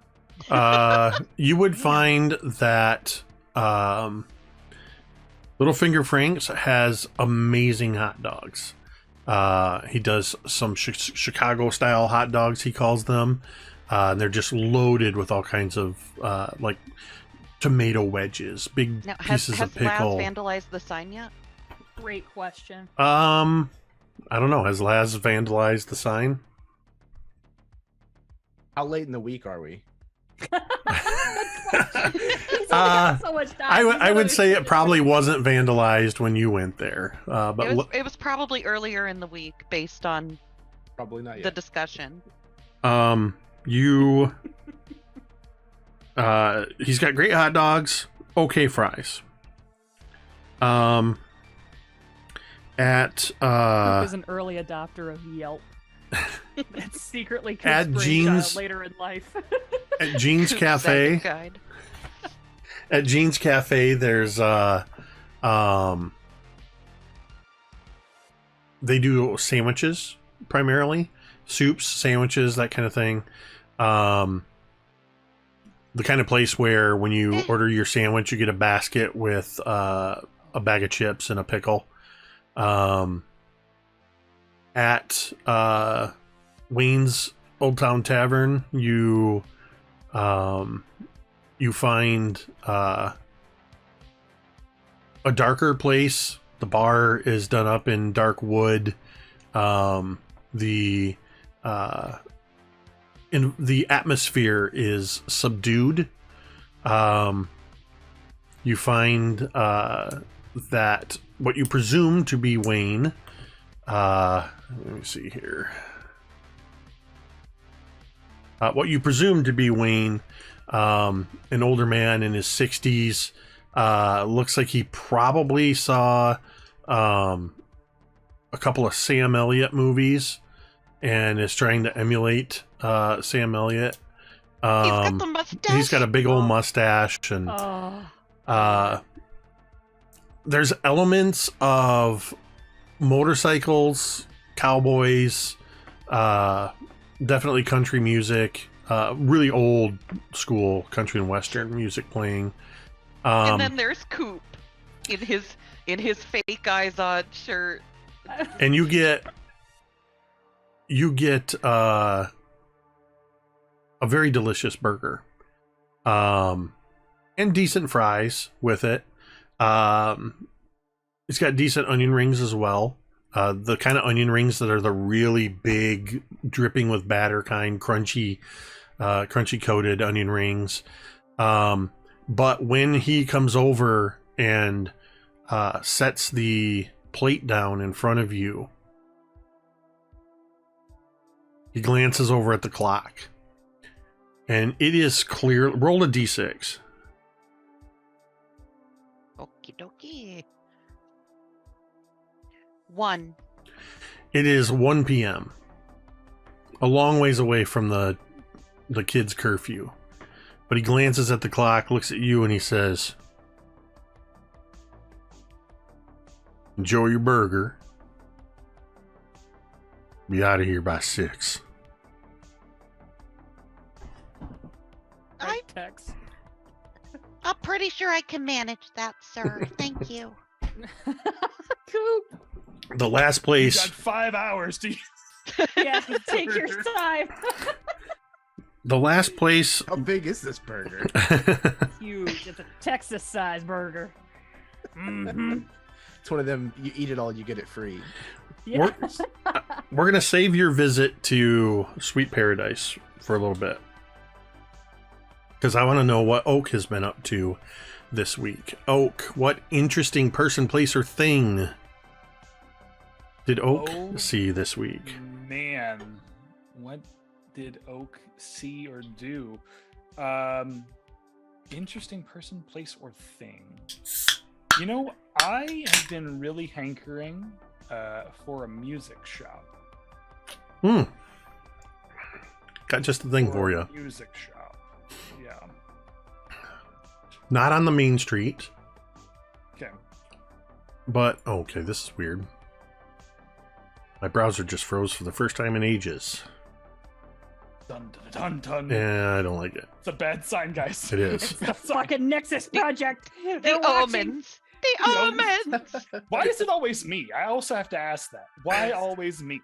You would find that Littlefinger Frank's has amazing hot dogs. He does some Chicago style hot dogs, he calls them. And they're just loaded with all kinds of like tomato wedges, big pieces of pickle. Has Laz vandalized the sign yet? Great question. I don't know. Has Laz vandalized the sign? How late in the week are we? So much time. I would say it probably wasn't vandalized when you went there. But it was probably earlier in the week based on Probably not the yet. discussion. He's got great hot dogs, okay fries. Luke is an early adopter of Yelp. It's secretly At Coop's Jean's- brainchild later in life. At Jean's Cafe, Guide. at Jean's Cafe, there's they do sandwiches primarily, soups, sandwiches, that kind of thing. The kind of place where when you order your sandwich, you get a basket with a bag of chips and a pickle. At Wayne's Old Town Tavern, you find a darker place. The bar is done up in dark wood. The atmosphere is subdued. You find that what you presume to be Wayne. Let me see here. What you presume to be Wayne, an older man in his 60s, looks like he probably saw a couple of Sam Elliott movies and is trying to emulate Sam Elliott. He's got the mustache. He's got a big old mustache, and there's elements of motorcycles, cowboys, definitely country music, really old school country and western music playing. And then there's Coop in his fake eyes on shirt. And you get a very delicious burger, and decent fries with it. It's got decent onion rings as well. The kind of onion rings that are the really big, dripping with batter kind, crunchy coated onion rings. But when he comes over and sets the plate down in front of you, he glances over at the clock, and it is clear. Roll a d6. Okie dokie. 1. It is 1 p.m. A long ways away from the kids' curfew. But he glances at the clock, looks at you, and he says, "Enjoy your burger. Be out of here by 6. I'm pretty sure I can manage that, sir. Thank you. Coop. The last You place. got 5 hours to. Yeah, take your time. The last place. How big is this burger? Huge. It's a Texas-sized burger. Mm-hmm. It's one of them. You eat it all, you get it free. Yeah. We're gonna save your visit to Sweet Paradise for a little bit, because I want to know what Oak has been up to this week. Oak, what interesting person, place, or thing did Oak see this week? Man, what did Oak see or do? Interesting person, place, or thing. You know, I have been really hankering for a music shop. Got just the thing for you. Music shop. Yeah. Not on the main street, Okay. but okay, this is weird. My browser just froze for the first time in ages. Dun dun dun dun. Yeah, I don't like it. It's a bad sign, guys. It is. It's the fucking Nexus Project. They're The watching. omens. The omens. Why is it always me? I also have to ask that. Why always me?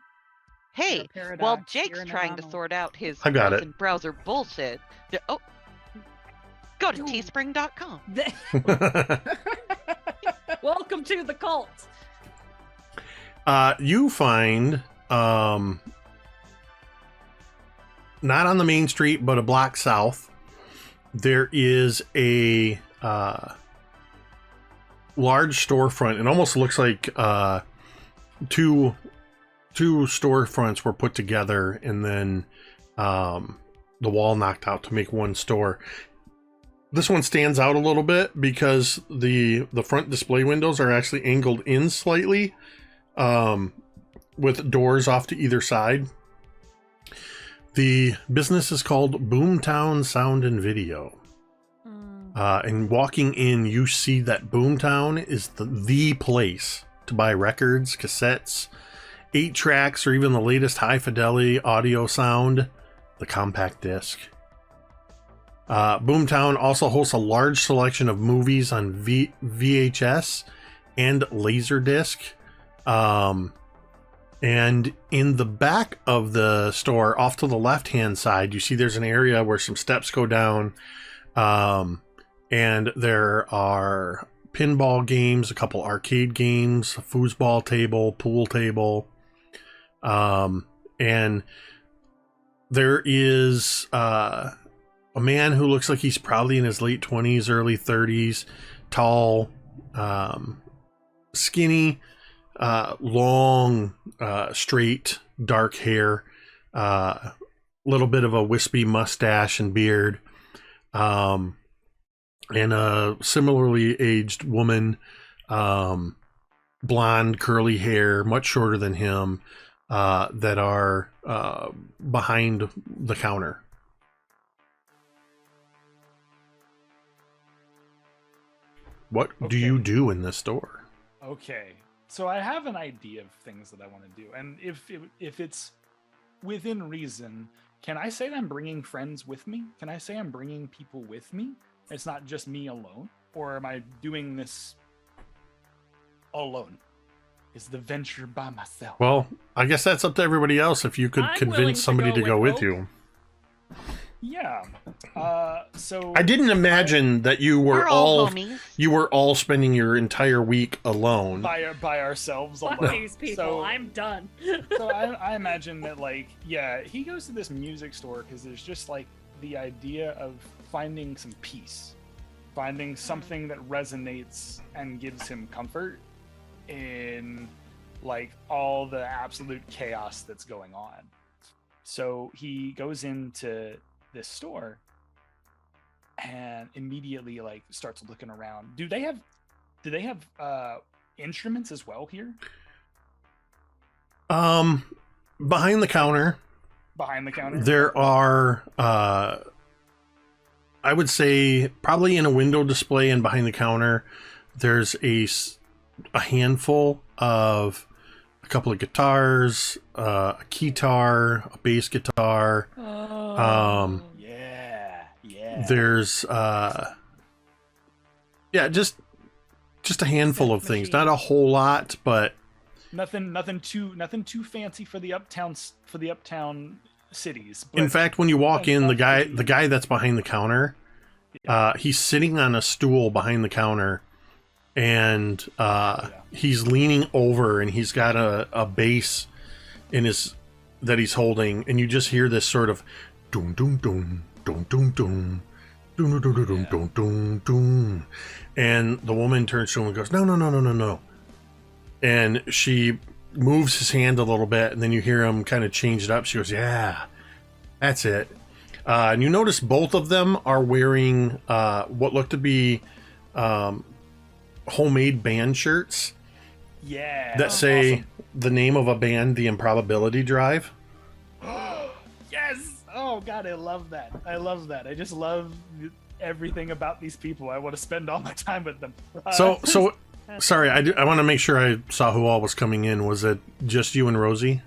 Hey, You're a while paradox. Jake's You're an trying to anomaly. sort out his I got it. frozen browser bullshit. Go to Dude. teespring.com. Welcome to the cult. You find, not on the main street, but a block south, there is a large storefront. It almost looks like two storefronts were put together and then the wall knocked out to make one store. This one stands out a little bit because the front display windows are actually angled in slightly, with doors off to either side. The business is called Boomtown Sound and Video. And walking in, you see that Boomtown is the place to buy records, cassettes, 8 tracks, or even the latest high fidelity audio sound, the compact disc. Boomtown also hosts a large selection of movies on VHS and Laserdisc. And in the back of the store, off to the left-hand side, you see there's an area where some steps go down. And there are pinball games, a couple arcade games, a foosball table, pool table. And there is a man who looks like he's probably in his late 20s, early 30s, tall, skinny, long, straight, dark hair, little bit of a wispy mustache and beard, and a similarly aged woman, blonde, curly hair, much shorter than him, that are behind the counter. What do you Okay. do in this store? Okay, so I have an idea of things that I want to do, and if it's within reason, can I say that I'm bringing friends with me? Can I say I'm bringing people with me? It's not just me alone, or am I doing this alone? Is the venture by myself? Well, I guess that's up to everybody else. If you could I'm willing convince to somebody go to go with with you. Yeah. So I didn't imagine that you We're were all homies. you were all spending your entire week alone. by ourselves. Fuck alone. these people. So- I'm done. So I imagine that, like, yeah, he goes to this music store because there's just like the idea of finding some peace, finding something that resonates and gives him comfort in like all the absolute chaos that's going on. So he goes into this store and immediately like starts looking around. Do they have instruments as well here? Behind the counter, Behind the counter? there are, I would say, probably in a window display and behind the counter, there's a handful of a couple of guitars, a keytar, a bass guitar. Yeah. There's, just a handful of things. Not a whole lot, but Nothing too fancy for the uptown cities. in but- fact, when you walk in, the enough to be- guy that's behind the counter, he's sitting on a stool behind the counter, and he's leaning over, and he's got a bass in his that he's holding, and you just hear this sort of doom doom doom doom doom doom doom doom doom doom doom doom doom, and the woman turns to him and goes, no no no no no no, and she moves his hand a little bit, and then you hear him kind of change it up. She goes, yeah, that's it. And you notice both of them are wearing what look to be homemade band shirts Yeah. that say the name of a band, The Improbability Drive. Awesome. Yes. Oh God, I love that. I just love everything about these people. I want to spend all my time with them. So sorry, I want to make sure I saw who all was coming in. Was it just you and Rosie?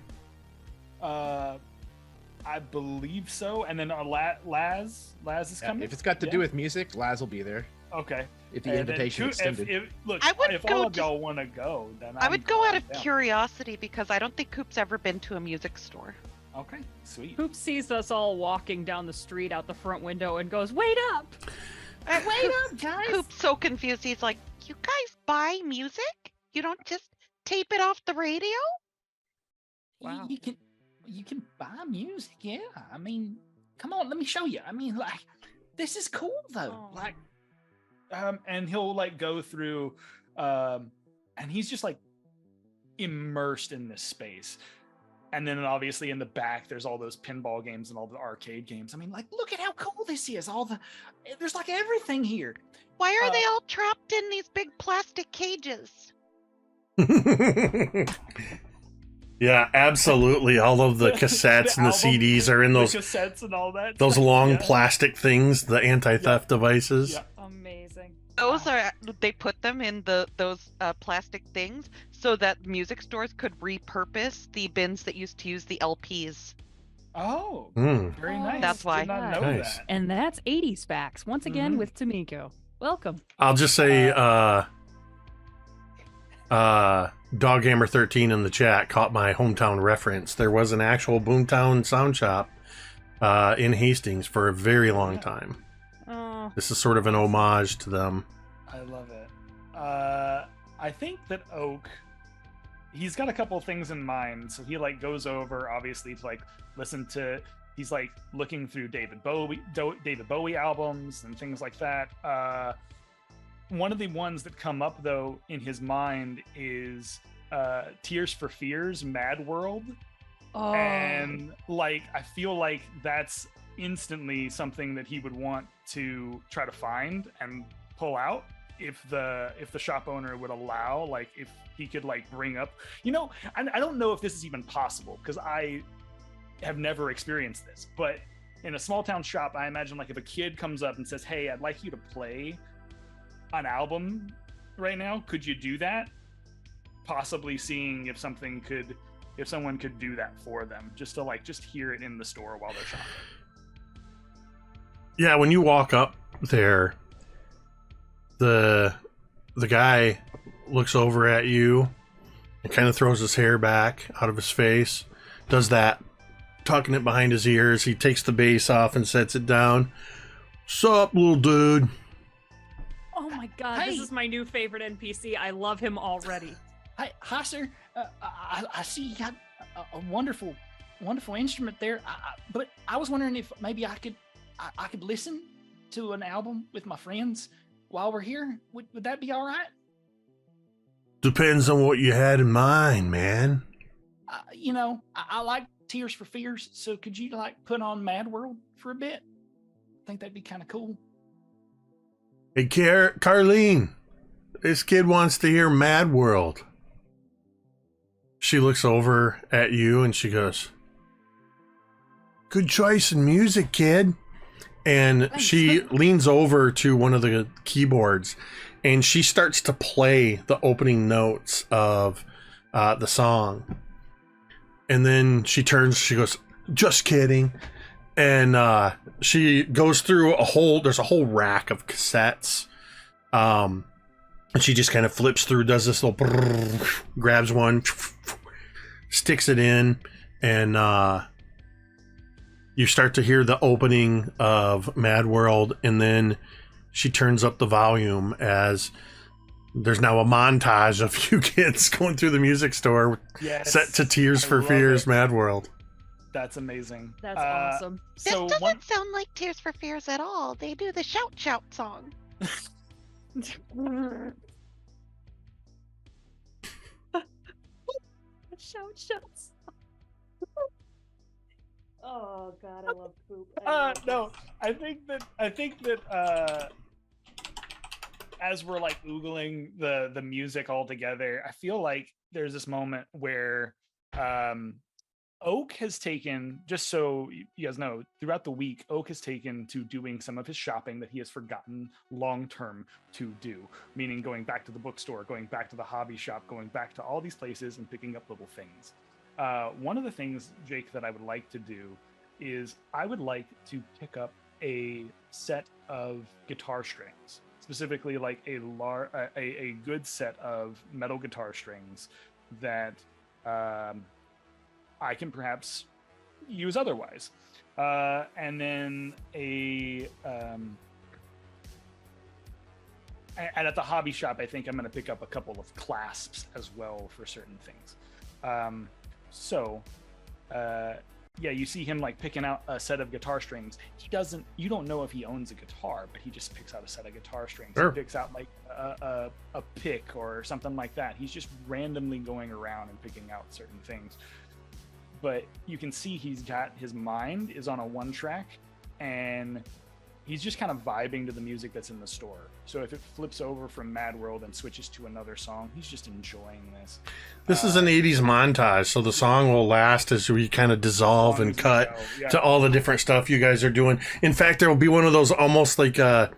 I believe so. And then Laz is Yeah, coming. if it's got to do with music, Laz will be there. Okay. If the And then invitation extended. Look, I would if go all of to- y'all want to go, then I would go out of down. curiosity because I don't think Coop's ever been to a music store. Okay, sweet. Hoop sees us all walking down the street out the front window and goes, "Wait up! Wait up, guys!" Coop's so confused. He's like, "You guys buy music? You don't just tape it off the radio?" Wow. You can buy music, yeah. I mean, come on, let me show you. I mean, like, this is cool though. Aw. Like, and he'll like go through, and he's just like immersed in this space. And then obviously in the back, there's all those pinball games and all the arcade games. I mean, like, look at how cool this is. There's like everything here. Why are they all trapped in these big plastic cages? Yeah, absolutely. All of the cassettes and the album, CDs are in the those cassettes and all that. those stuff, long yeah. plastic things, the anti-theft devices. Yeah. Amazing. Those are they put them in those plastic things so that music stores could repurpose the bins that used to use the LPs. Oh, Mm. very Oh, nice. That's why. Did not know Nice. that. And that's 80s facts once again Mhm. with Tamiko. Welcome. I'll just say, Doghammer 13 in the chat caught my hometown reference. There was an actual Boomtown sound shop in Hastings for a very long time. Oh, This is sort of an homage to them. I love it. I think that Oak, he's got a couple things in mind. So he like goes over, obviously, to like listen to. He's like looking through David Bowie albums and things like that. One of the ones that come up though in his mind is Tears for Fears, Mad World. oh. And like I feel like that's instantly something that he would want to try to find and pull out. if the shop owner would allow, like if he could like bring up, I don't know if this is even possible because I have never experienced this, but in a small town shop, I imagine like if a kid comes up and says, "Hey, I'd like you to play an album right now, could you do that?" Possibly seeing if someone could do that for them, just to hear it in the store while they're shopping. Yeah, when you walk up there, the guy looks over at you and kind of throws his hair back out of his face, does that, tucking it behind his ears. He takes the bass off and sets it down. Sup, little dude? Oh my god, Hey. this is my new favorite NPC. I love him already. Hi, sir. I see you got a wonderful instrument there. But I was wondering if maybe I could listen to an album with my friends while we're here. Would that be all right? Depends on what you had in mind, man. I like Tears for Fears. So could you like put on Mad World for a bit? I think that'd be kind of cool. Hey, Carlene, this kid wants to hear Mad World. She looks over at you and she goes, "Good choice in music, kid." And Thanks. she leans over to one of the keyboards and she starts to play the opening notes of the song. And then she goes, "Just kidding." And she goes through there's a whole rack of cassettes. And she just kind of flips through, does this little brrr, grabs one, sticks it in, and you start to hear the opening of Mad World, and then she turns up the volume as there's now a montage of you kids going through the music store Yes, set to Tears I for love Fears it. That's World. That's amazing. That's awesome. This So doesn't one, sound like Tears for Fears at all. They do the shout song. Shouts. Oh god, I love poop. no, I think that as we're like oogling the music all together, I feel like there's this moment where Oak has taken, just so you guys know, throughout the week, Oak has taken to doing some of his shopping that he has forgotten long term to do, meaning going back to the bookstore, going back to the hobby shop, going back to all these places and picking up little things. One of the things, Jake, that I would like to do is I would like to pick up a set of guitar strings, specifically like a good set of metal guitar strings that I can perhaps use otherwise. And then and at the hobby shop, I think I'm going to pick up a couple of clasps as well for certain things. Yeah, you see him like picking out a set of guitar strings. You don't know if he owns a guitar, but he just picks out a set of guitar strings. Sure. He picks out like a pick or something like that. He's just randomly going around and picking out certain things. But you can see he's got his mind is on a one track and he's just kind of vibing to the music that's in the store. So if it flips over from Mad World and switches to another song, he's just enjoying this. This is an 80s montage, so the song will last as we kind of dissolve and cut Yeah. to all the different stuff you guys are doing. In fact, there will be one of those almost like as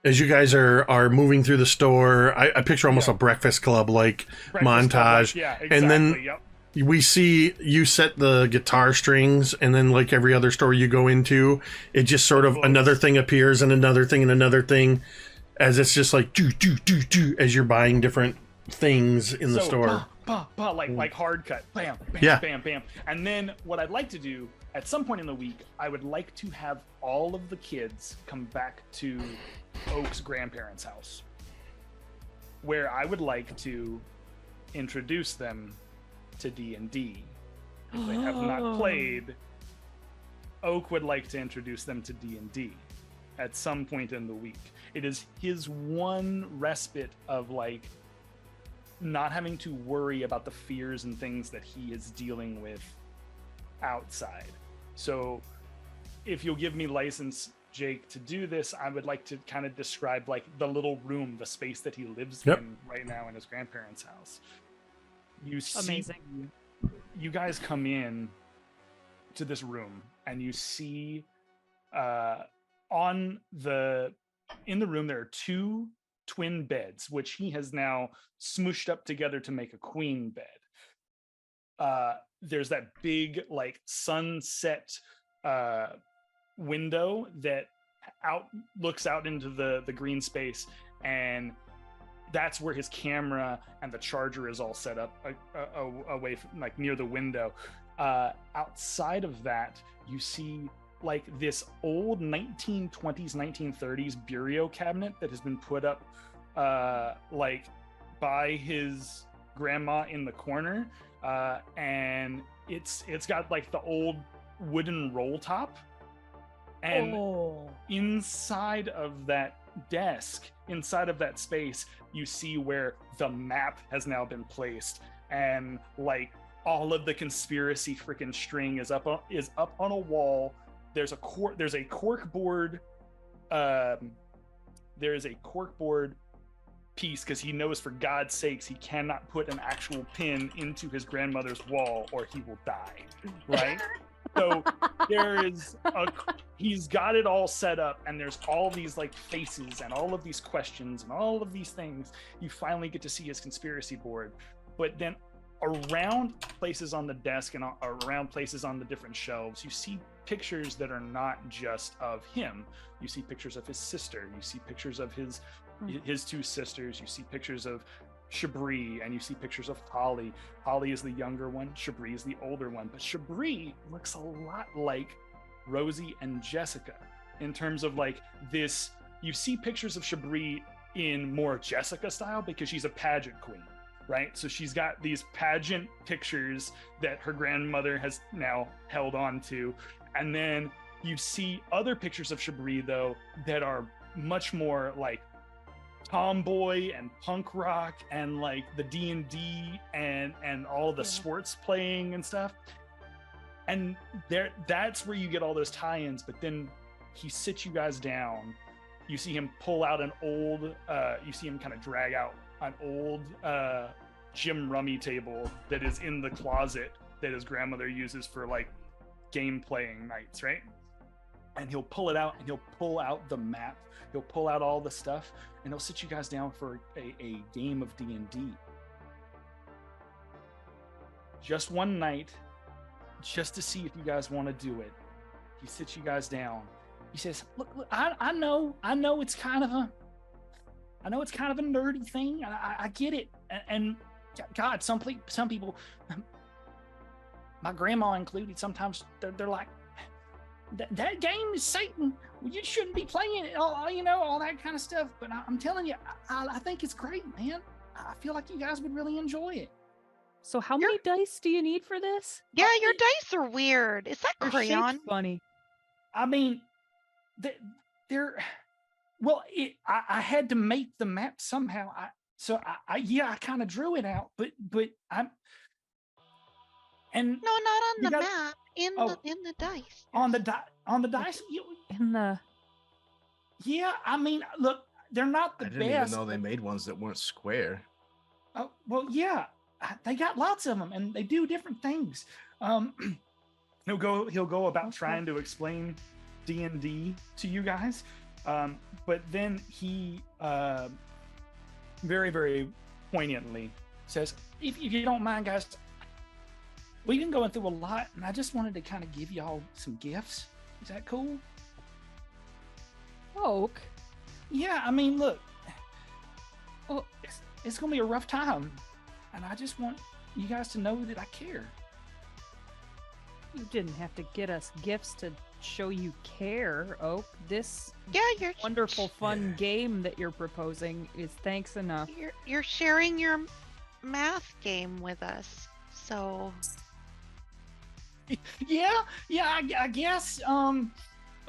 you guys are moving through the store, I picture almost a Breakfast Club like Breakfast Club, montage. yeah, exactly. And then yep. we see you set the guitar strings, and then like every other store you go into, it just sort of another thing appears and another thing and another thing, as it's just like do as you're buying different things in the store. Like hard cut, bam, bam, Yeah. bam, bam. And then what I'd like to do at some point in the week, I would like to have all of the kids come back to Oak's grandparents' house, where I would like to introduce them to D&D. If they have not played, Oak would like to introduce them to D&D at some point in the week. It is his one respite of like not having to worry about the fears and things that he is dealing with outside. So if you'll give me license, Jake, to do this, I would like to kind of describe like the little room, the space that he lives Yep. in right now in his grandparents' house. You see, Amazing. you guys come in to this room, and you see in the room there are 2 twin beds, which he has now smooshed up together to make a queen bed. There's that big like sunset window that looks out into the green space, and that's where his camera and the charger is all set up away from, like, near the window. Outside of that, you see like this old 1920s 1930s bureau cabinet that has been put up like by his grandma in the corner, and it's got like the old wooden roll top, and inside of that desk, inside of that space, you see where the map has now been placed, and like all of the conspiracy freaking string is up on a wall. There's a corkboard piece, because he knows for God's sakes he cannot put an actual pin into his grandmother's wall or he will die, right? So he's got it all set up, and there's all these like faces and all of these questions and all of these things. You finally get to see his conspiracy board, but then around places on the desk and around places on the different shelves, you see pictures that are not just of him. You see pictures of his sister, you see pictures of his 2 sisters, you see pictures of Shabri, and you see pictures of Holly. Holly is the younger one, Shabri is the older one, but Shabri looks a lot like Rosie and Jessica in terms of like this. You see pictures of Shabri in more Jessica style because she's a pageant queen, right? So she's got these pageant pictures that her grandmother has now held on to. And then you see other pictures of Shabri, though, that are much more like tomboy and punk rock and like the D&D and all the sports playing and stuff. And that's where you get all those tie-ins. But then he sits you guys down. You see him pull out an old, you see him kind of drag out an old Jim Rummy table that is in the closet that his grandmother uses for like game playing nights, right? And he'll pull it out, and he'll pull out the map, he'll pull out all the stuff, and he'll sit you guys down for a game of D&D. Just one night, just to see if you guys want to do it. He sits you guys down. He says, look, I know it's kind of a nerdy thing. I get it. And God, some people, my grandma included, sometimes they're like, that game is Satan. You shouldn't be playing it. All that kind of stuff. But I'm telling you, I think it's great, man. I feel like you guys would really enjoy it. So how many dice do you need for this? Yeah, your dice are weird. Is that They're crayon? shaped funny. I mean, they're well. I had to make the map somehow. I kind of drew it out, but I'm. And No, not on the map. In the dice. On the dice. Yeah, I mean, look, they're not the I best. didn't even know they made ones that weren't square. Oh well, yeah, they got lots of them, and they do different things. He'll go about trying to explain D&D to you guys, but then he very, very poignantly says, if you don't mind, guys, we've been going through a lot, and I just wanted to kind of give y'all some gifts. Is that cool? Oak? Yeah, I mean, look, it's gonna be a rough time, and I just want you guys to know that I care. You didn't have to get us gifts to show you care, Oak. This you're wonderful, fun game that you're proposing is thanks enough. You're sharing your math game with us, so. Yeah, I guess.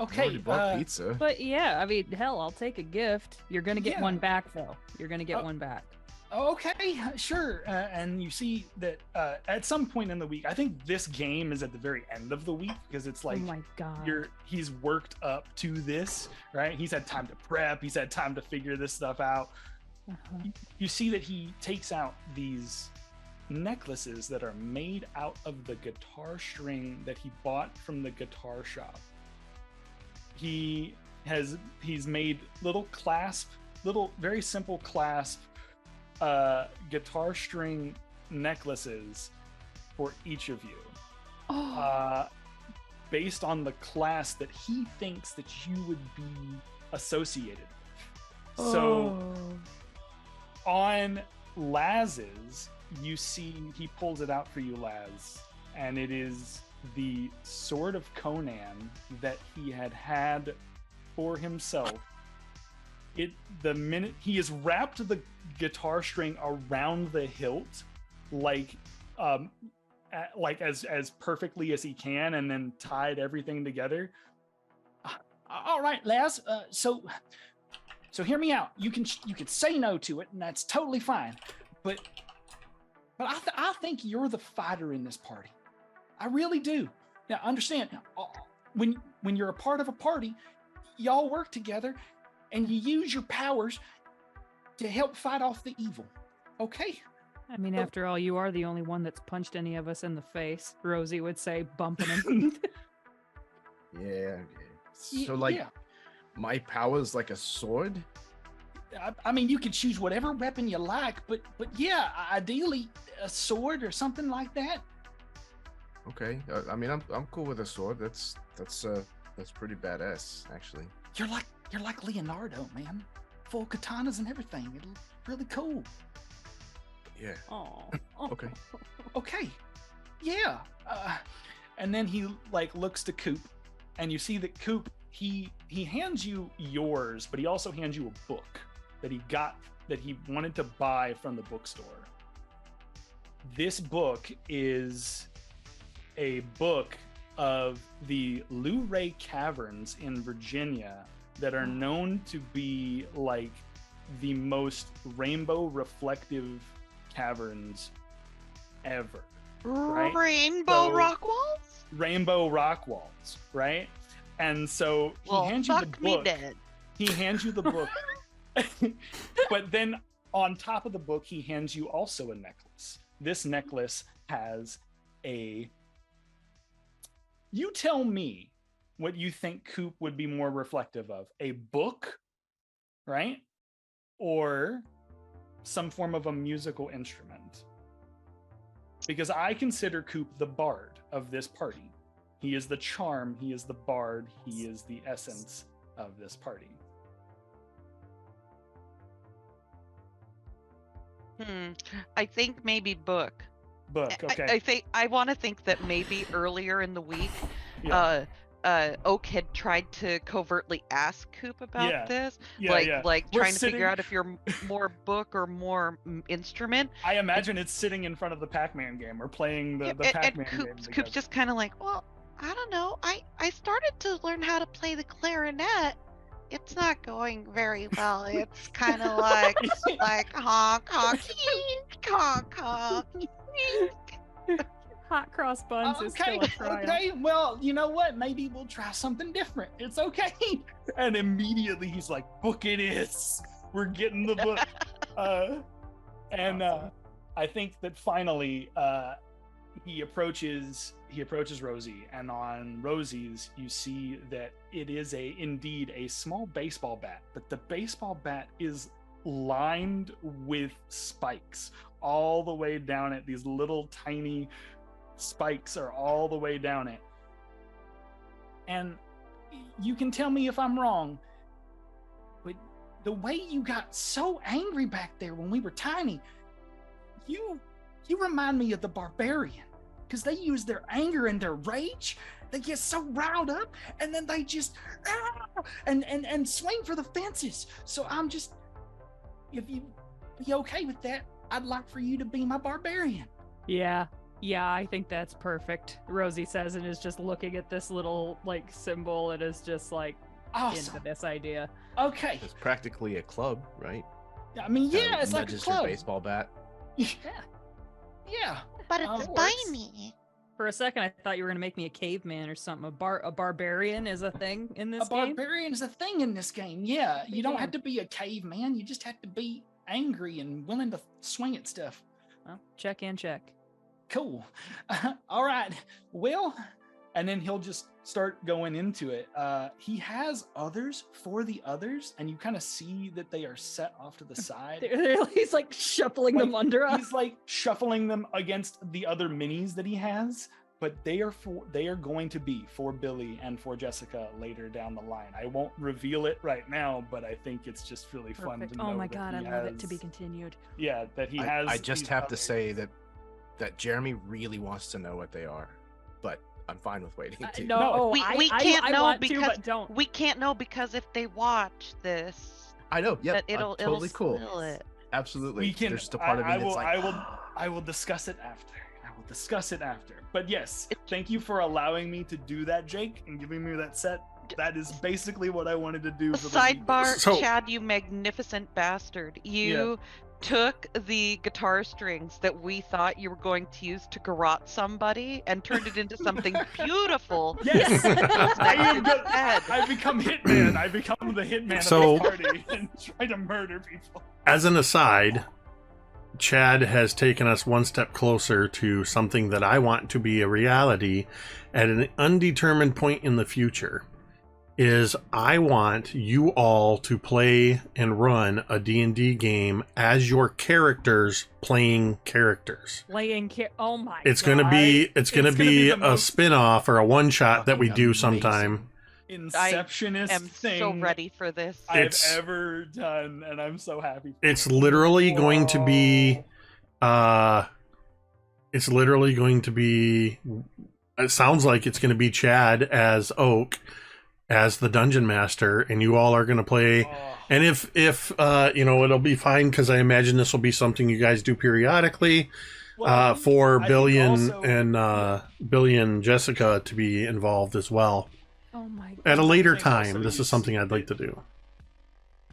Okay. Already bought pizza. But yeah, I mean, hell, I'll take a gift. You're gonna get one back, though. You're gonna get one back. Okay, sure. And you see that at some point in the week, I think this game is at the very end of the week because it's like oh my god. he's worked up to this, right? He's had time to prep. He's had time to figure this stuff out. Uh-huh. You see that he takes out these necklaces that are made out of the guitar string that he bought from the guitar shop. He's made little very simple clasp guitar string necklaces for each of you. Oh. Based on the class that he thinks that you would be associated with. So on Laz's, you see he pulls it out for you, Laz, and it is the sword of Conan that he had for himself. The minute he has wrapped the guitar string around the hilt, like as perfectly as he can, and then tied everything together. All right, Laz. So hear me out. You can say no to it, and that's totally fine. But I think you're the fighter in this party. I really do. Now, understand, when you're a part of a party, y'all work together, and you use your powers to help fight off the evil. Okay? I mean, after all, you are the only one that's punched any of us in the face, Rosie would say, bumping him. Yeah. So, like, my power's like a sword? I mean, you can choose whatever weapon you like, but yeah, ideally a sword or something like that. Okay. I mean, I'm cool with a sword. That's pretty badass, actually. You're like Leonardo, man. Full katanas and everything. It's really cool. Yeah. Oh. Okay. Okay. Yeah. And then he looks to Coop, and you see that Coop he hands you yours, but he also hands you a book that he wanted to buy from the bookstore. This book is a book of the Luray Caverns in Virginia that are known to be like the most rainbow reflective caverns ever. Right? Rainbow So- rock walls? Rainbow rock walls, right? And so he hands you the fuck me book. dead. He hands you the book. But then on top of the book, he hands you also a necklace. This necklace has you tell me what you think Coop would be more reflective of, a book, right? Or some form of a musical instrument. Because I consider Coop the bard of this party. He is the charm, he is the bard, he is the essence of this party. I think maybe book. Book, okay. I think I want to think that maybe earlier in the week, Yeah. Oak had tried to covertly ask Coop about Yeah. this, Yeah, like yeah. like We're trying to sitting- figure out if you're more book or more instrument. I imagine it's sitting in front of the Pac-Man game or playing the and Pac-Man game. Coop's together. just kind of like, well, I don't know. I started to learn how to play the clarinet. It's not going very well. It's kind of like honk honk honk honk. Hot cross buns is still a triumph. Okay. Well, you know what? Maybe we'll try something different. It's okay. And immediately he's like, book it is. We're getting the book. I think that finally he approaches Rosie, and on Rosie's you see that it is indeed a small baseball bat, but the baseball bat is lined with spikes all the way down it. These little tiny spikes are all the way down it. And you can tell me if I'm wrong, but the way you got so angry back there when we were tiny, you remind me of the barbarian, because they use their anger and their rage. They get so riled up, and then they just and swing for the fences. So I'm just, if you be okay with that, I'd like for you to be my barbarian. Yeah, I think that's perfect, Rosie says, and is just looking at this little symbol and is just Awesome. into this idea. Okay. It's practically a club, right? I mean, Kinda yeah, it's like a nudges your club. baseball bat. Yeah. But Oh, it's it by works. me. For a second, I thought you were gonna make me a caveman or something. A barbarian is a thing in this A game. barbarian is a thing in this game. Yeah, you Big don't game. have to be a caveman. You just have to be angry and willing to swing at stuff. Well, check and check. Cool. All right. Well, and then he'll just start going into it. He has others for the others, and you kind of see that they are set off to the side. He's like shuffling them Like, under us. He's like shuffling them against the other minis that he has, but they are going to be for Billy and for Jessica later down the line. I won't reveal it right now, but I think it's just really fun Perfect. to know. Oh my that god, I he love it. To has- be continued. Yeah, that he I, has. I just these have to others. say that Jeremy really wants to know what they are, but I'm fine with waiting. too. No, No, oh, we I can't I know want because to, but don't. we can't know because if they watch this, I know. Yep. that it'll totally cool. spoil it. Absolutely. We can. There's just a part of me I that's will. like, I will discuss it after. I will discuss it after. But yes, It- thank you for allowing me to do that, Jake, and giving me that set. That is basically what I wanted to do. For the week. Sidebar, So- Chad, you magnificent bastard. You took the guitar strings that we thought you were going to use to garrote somebody and turned it into something beautiful. Yes, I am good. Instead. I become hitman. I become the hitman So- of the party and try to murder people. As an aside, Chad has taken us one step closer to something that I want to be a reality at an undetermined point in the future. Is I want you all to play and run a D&D game as your characters playing characters. Oh my. It's god. gonna be it's gonna be the a most spin-off or a one-shot that we fucking do amazing. sometime. Inceptionist I'm thing so ready for this. I've It's- ever done, and I'm so happy. For It's it. literally going to be Whoa. it's literally going to be it sounds like it's going to be Chad as Oak as the dungeon master, and you all are going to play. Oh. And if it'll be fine because I imagine this will be something you guys do periodically Well, for I think Billy also- Billy and Jessica to be involved as well Oh my god. at a later think also time. This you is something see I'd like that- to do.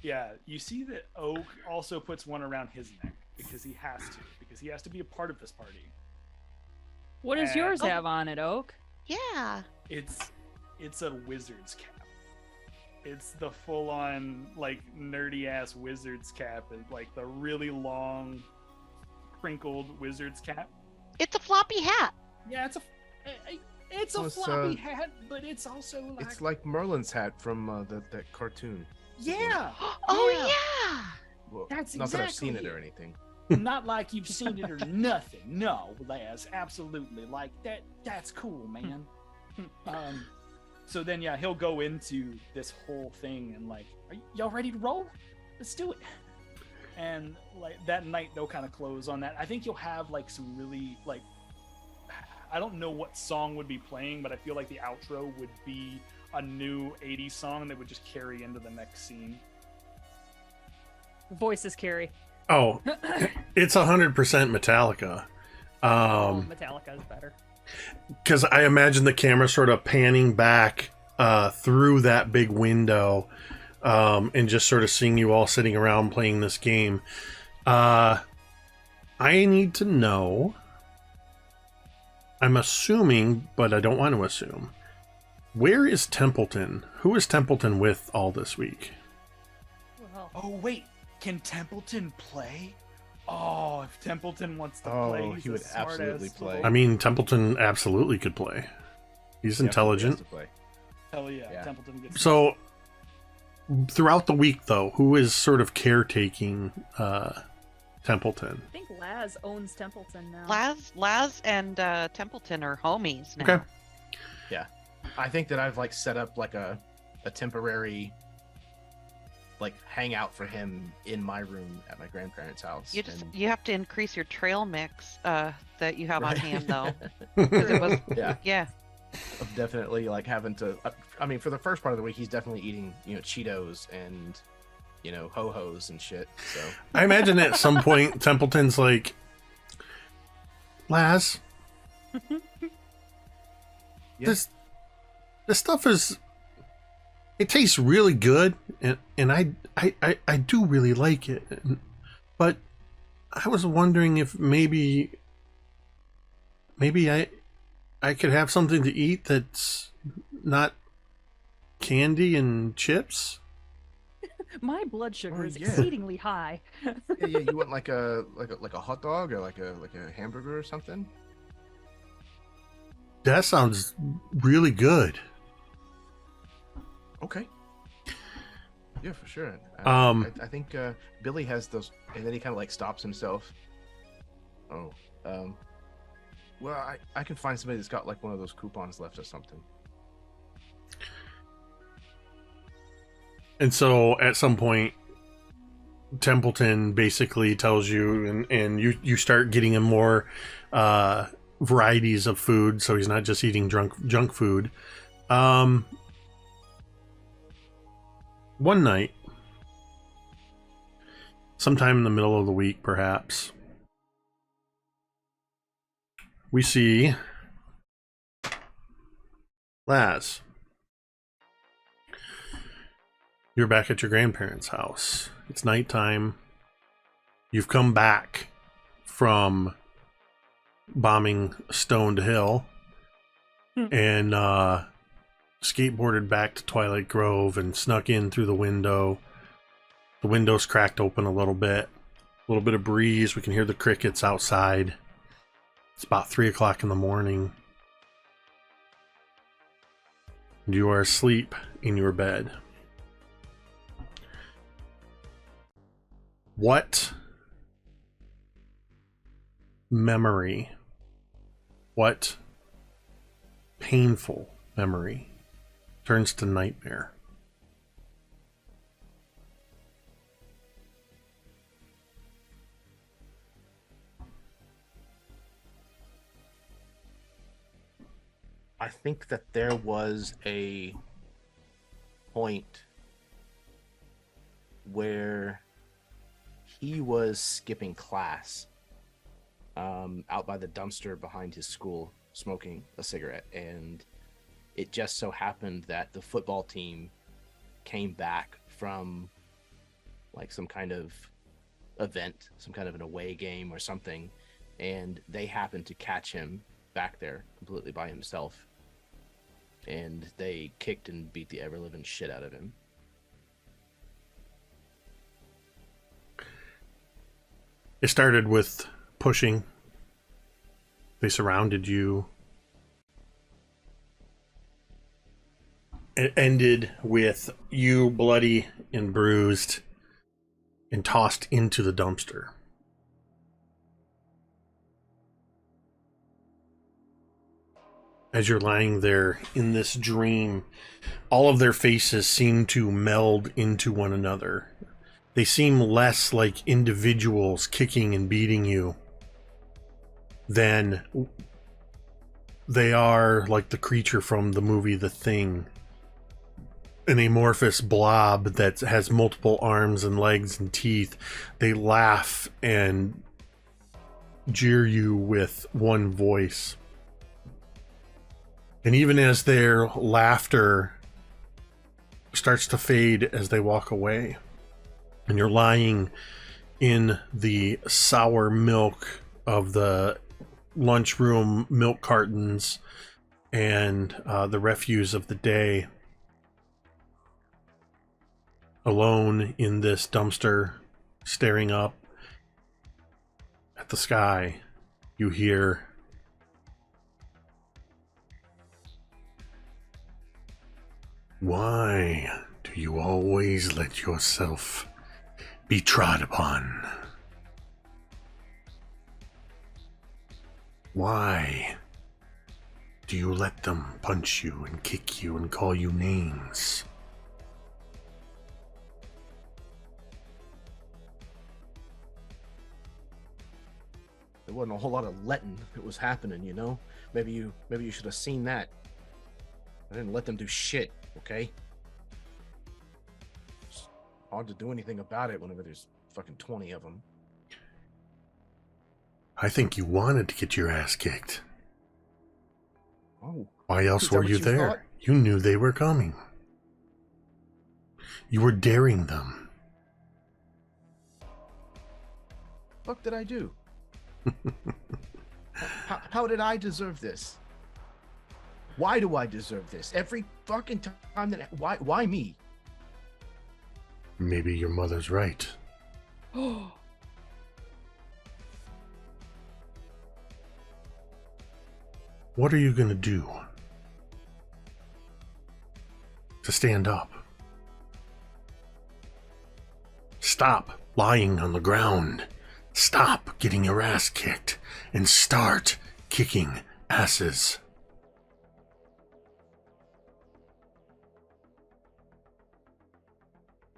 Yeah, you see that Oak also puts one around his neck because he has to be a part of this party. What does yours Oh. have on it, Oak? Yeah. It's a wizard's cap. It's the full-on like nerdy ass wizard's cap, and like the really long, crinkled wizard's cap. It's a floppy hat. Yeah, it's a Well, it's, floppy hat, but it's also like, it's like Merlin's hat from that cartoon. yeah, Oh Yeah. yeah. Well, That's not that I've seen it exactly or it. anything. not like you've seen it or nothing. No, Laz, absolutely. Like that. That's cool, man. So then, yeah, he'll go into this whole thing and like, are y'all ready to roll? Let's do it. And like that night, they'll kind of close on that. I think you'll have like some really like, I don't know what song would be playing, but I feel like the outro would be a new 80s song that would just carry into the next scene. Voices carry. Oh, it's 100% Metallica. Metallica is better. Because I imagine the camera sort of panning back through that big window and just sort of seeing you all sitting around playing this game. I need to know. I'm assuming, but I don't want to assume. Where is Templeton? Who is Templeton with all this week? Well, Oh wait, can Templeton play? Oh, if Templeton wants to Oh, play, he he's a would smart-ass absolutely play. little- I mean, Templeton absolutely could play. He's Definitely intelligent. has to play. Hell yeah, Yeah. Templeton gets. So, throughout the week, though, who is sort of caretaking Templeton? I think Laz owns Templeton now. Laz and Templeton are homies now. Okay. I think that I've like set up like a temporary like hangout for him in my room at my grandparents' house. You just and- you have to increase your trail mix that you have on Right. hand though. 'Cause it was yeah, yeah. I'm definitely like having to. I mean, for the first part of the week, he's definitely eating Cheetos and ho-hos and shit. So I imagine at some point Templeton's like, Laz, Yeah. this stuff it tastes really good, and I do really like it. And But I was wondering if maybe I could have something to eat that's not candy and chips. My blood sugar is yeah. exceedingly high. Yeah. You want like a hot dog or like a hamburger or something? That sounds really good. Okay. Yeah, for sure. I think Billy has those, and then he kind of like stops himself. Oh, well, I can find somebody that's got like one of those coupons left or something. And so at some point, Templeton basically tells you, and you start getting him more varieties of food, so he's not just eating junk food. One night, sometime in the middle of the week, perhaps, we see Laz. You're back at your grandparents' house. It's nighttime. You've come back from bombing Stoned Hill and skateboarded back to Twilight Grove and snuck in through the window. The window's cracked open a little bit of breeze. We can hear the crickets outside. It's about 3 o'clock in the morning. And you are asleep in your bed. What memory, what painful memory turns to nightmare? I think that there was a point where he was skipping class out by the dumpster behind his school, smoking a cigarette, and it just so happened that the football team came back from like some kind of event, some kind of an away game or something, and they happened to catch him back there completely by himself, and they kicked and beat the ever-living shit out of him. It started with pushing. They surrounded you. It ended with you bloody and bruised and tossed into the dumpster. As you're lying there in this dream, all of their faces seem to meld into one another. They seem less like individuals kicking and beating you than they are like the creature from the movie The Thing. An amorphous blob that has multiple arms and legs and teeth. They laugh and jeer you with one voice. And even as their laughter starts to fade as they walk away, and you're lying in the sour milk of the lunchroom milk cartons and the refuse of the day, alone in this dumpster, staring up at the sky, you hear, "Why do you always let yourself be trod upon? Why do you let them punch you and kick you and call you names? There wasn't a whole lot of letting that was happening, you know? Maybe you should have seen that. I didn't let them do shit, okay? It's hard to do anything about it whenever there's fucking 20 of them. I think you wanted to get your ass kicked. Oh. Why else Is that were what you you there? thought? You knew they were coming. You were daring them. fuck did I do? How did I deserve this? Why do I deserve this? Every fucking time that why me? Maybe your mother's right. What are you gonna do to stand up? Stop lying on the ground. Stop getting your ass kicked and start kicking asses.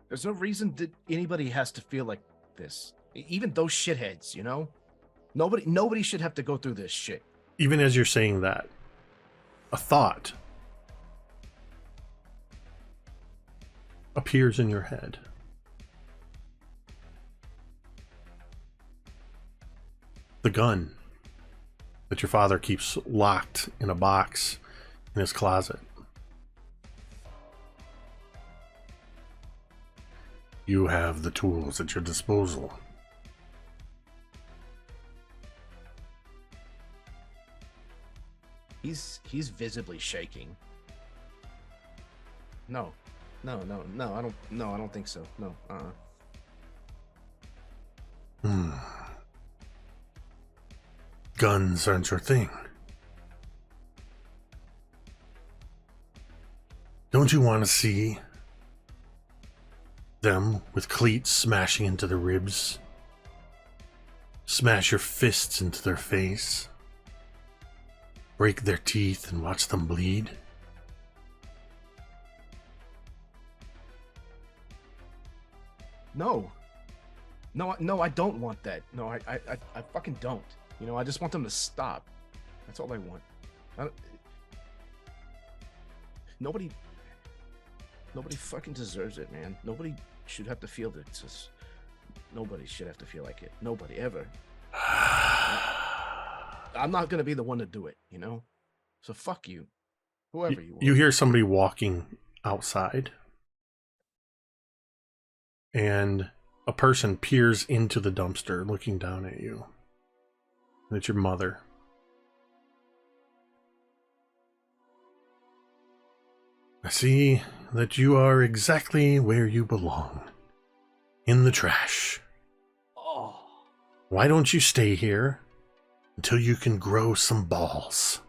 There's no reason that anybody has to feel like this. Even those shitheads, you know? Nobody should have to go through this shit. Even as you're saying that, a thought appears in your head. The gun that your father keeps locked in a box in his closet. You have the tools at your disposal. He's visibly shaking. No, I don't think so. No, Guns aren't your thing. Don't you want to see them with cleats smashing into the ribs? Smash your fists into their face? Break their teeth and watch them bleed? No, I don't want that. No, I fucking don't. You know, I just want them to stop. That's all I want. Nobody fucking deserves it, man. Nobody should have to feel this. Nobody should have to feel like it. Nobody ever. I'm not gonna be the one to do it, you know. So fuck you, whoever you are. You hear somebody walking outside, and a person peers into the dumpster, looking down at you. And it's your mother. I see that you are exactly where you belong. In the trash. Oh. Why don't you stay here until you can grow some balls?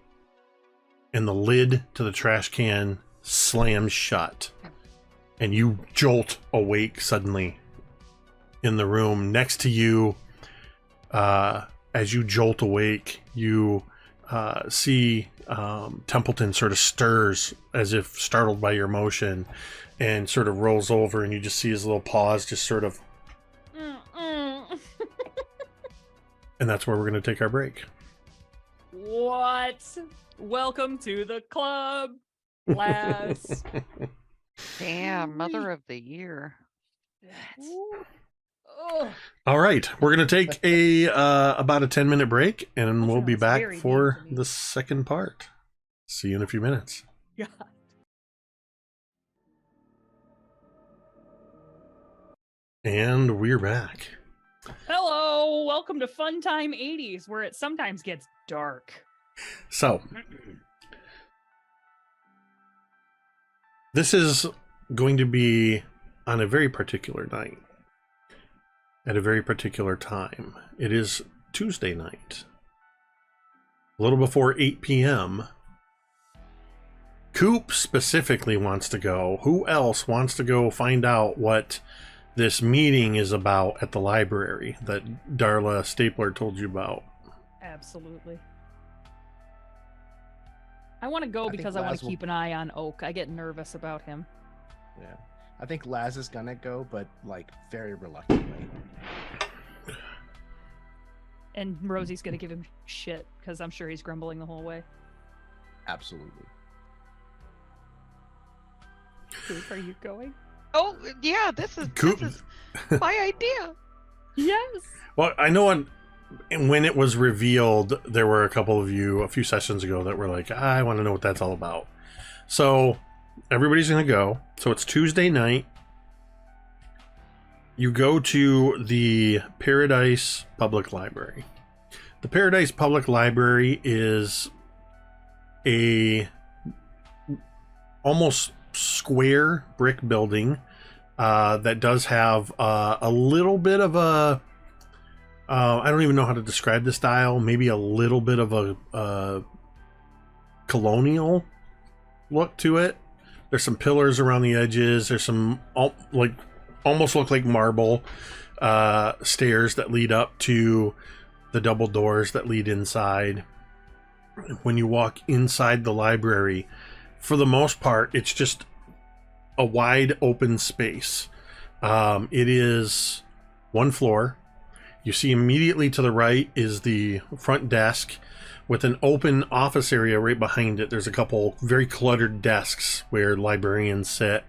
And the lid to the trash can slams shut. And you jolt awake suddenly in the room next to you. As you jolt awake, you see Templeton sort of stirs as if startled by your motion and sort of rolls over, and you just see his little paws just sort of... And that's where we're going to take our break. What? Welcome to the club, lads. Damn, Mother of the Year. Oh. All right, we're going to take a about a 10-minute break, and we'll be sounds back very for neat to me. the second part. See you in a few minutes. God. And we're back. Hello, welcome to Fun Time 80s, where it sometimes gets dark. So, this is going to be on a very particular night, at a very particular time. It is Tuesday night, a little before 8 p.m. Coop specifically wants to go. Who else wants to go find out what this meeting is about at the library that Darla Stapler told you about? Absolutely. I want to go I think because I want Laz to will- keep an eye on Oak. I get nervous about him. Yeah, I think Laz is gonna go, but like very reluctantly. And Rosie's going to give him shit because I'm sure he's grumbling the whole way. Absolutely. Coop, are you going? Oh, yeah, this is Coop. my idea. Yes. Well, I know when it was revealed, there were a couple of you a few sessions ago that were like, I want to know what that's all about. So everybody's going to go. So it's Tuesday night. you go to the Paradise Public Library. The Paradise Public Library is a almost square brick building that does have a little bit of a I don't even know how to describe the style. Maybe a little bit of a colonial look to it. There's some pillars around the edges. There's some almost look like marble stairs that lead up to the double doors that lead inside. When you walk inside the library, for the most part, it's just a wide open space. It is one floor. You see immediately to the right is the front desk with an open office area right behind it. There's a couple very cluttered desks where librarians sit.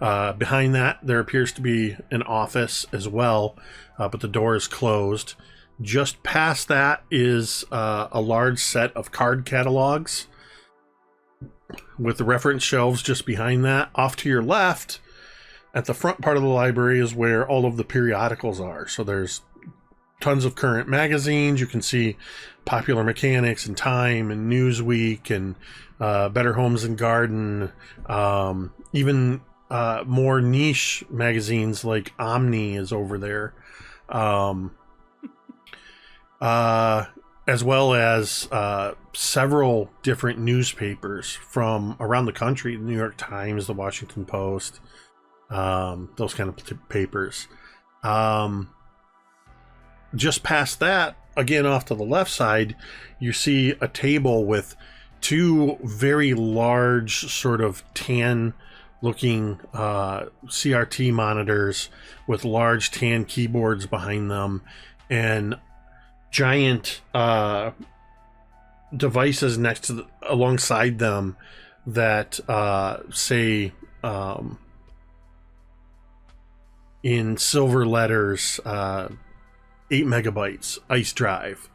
Behind that, there appears to be an office as well, but the door is closed. Just past that is a large set of card catalogs with the reference shelves just behind that. Off to your left, at the front part of the library, is where all of the periodicals are. So there's tons of current magazines. You can see Popular Mechanics and Time and Newsweek and Better Homes and Garden, even more niche magazines like Omni is over there, as well as several different newspapers from around the country, the New York Times, the Washington Post, those kind of papers. Just past that, again off to the left side, you see a table with two very large sort of tan looking CRT monitors with large tan keyboards behind them and giant devices next to alongside them that say in silver letters 8 megabytes ice drive.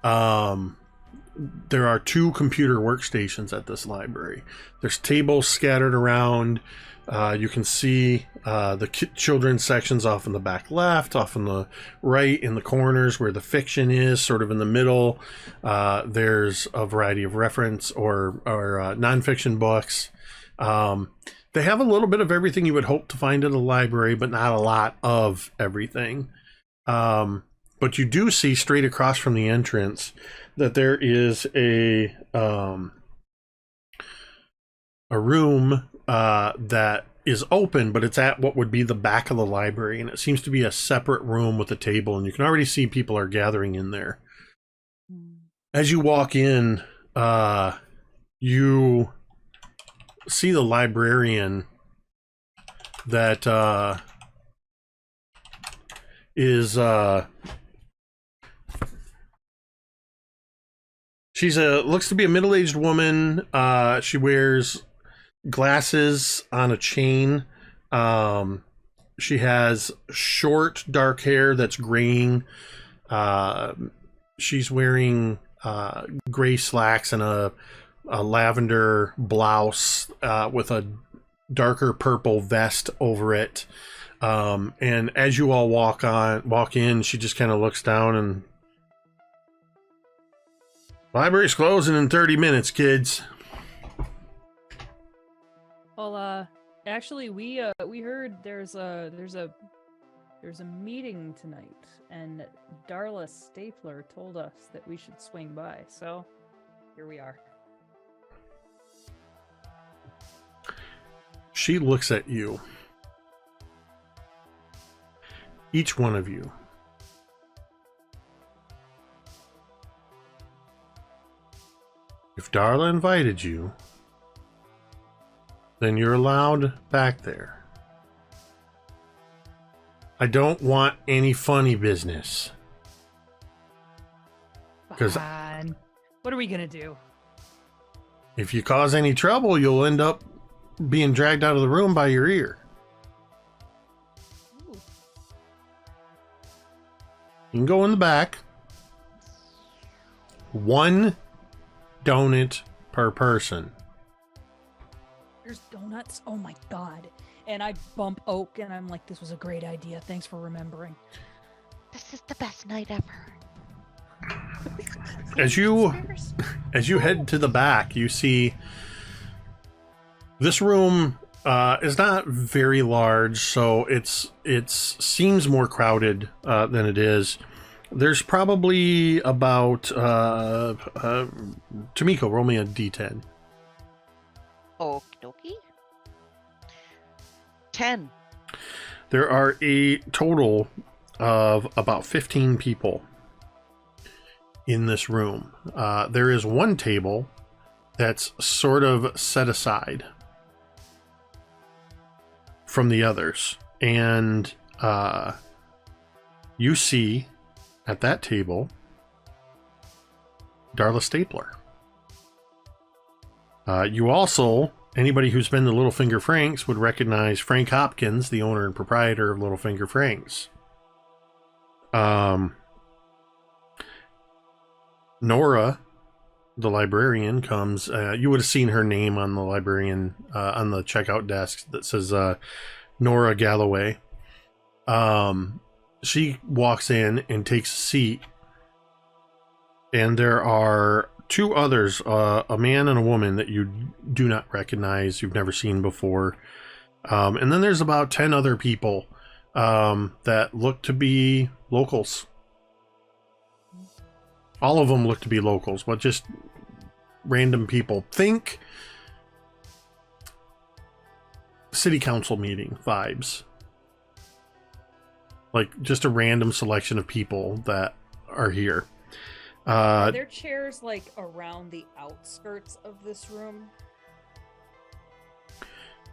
There are 2 computer workstations at this library. There's tables scattered around. You can see the children's sections off in the back left, off in the right, in the corners where the fiction is, sort of in the middle. There's a variety of reference or nonfiction books. They have a little bit of everything you would hope to find at a library, but not a lot of everything. But you do see straight across from the entrance that there is a room that is open, but it's at what would be the back of the library, and it seems to be a separate room with a table, and you can already see people are gathering in there. As you walk in, you see the librarian that is looks to be a middle-aged woman. She wears glasses on a chain. She has short dark hair that's graying. She's wearing gray slacks and a lavender blouse with a darker purple vest over it. And as you all walk in, she just kind of looks down and, library's closing in 30 minutes, kids. Well, actually, we heard there's a meeting tonight, and Darla Stapler told us that we should swing by. So, here we are. She looks at you. Each one of you. If Darla invited you, then you're allowed back there. I don't want any funny business. Fine. What are we gonna do? If you cause any trouble, you'll end up being dragged out of the room by your ear. Ooh. You can go in the back. 1 donut per person. There's donuts. Oh my god! and I bump Oak, and I'm like, "This was a great idea. Thanks for remembering." This is the best night ever. As you head to the back, you see this room is not very large, so it seems more crowded than it is. There's probably about Tamiko, roll me a d10. Okie dokie. 10. There are a total of about 15 people in this room. There is one table that's sort of set aside from the others, and you see at that table Darla Stapler. You also, anybody who's been to Littlefinger Frank's would recognize Frank Hopkins, the owner and proprietor of Littlefinger Frank's. Nora, the librarian, comes. You would have seen her name on the librarian on the checkout desk that says Nora Galloway. She walks in and takes a seat, and there are two others, a man and a woman that you do not recognize, you've never seen before. And then there's about 10 other people that look to be locals. All of them look to be locals, but just random people. Think city council meeting vibes. Like just a random selection of people that are here. Are there chairs like around the outskirts of this room?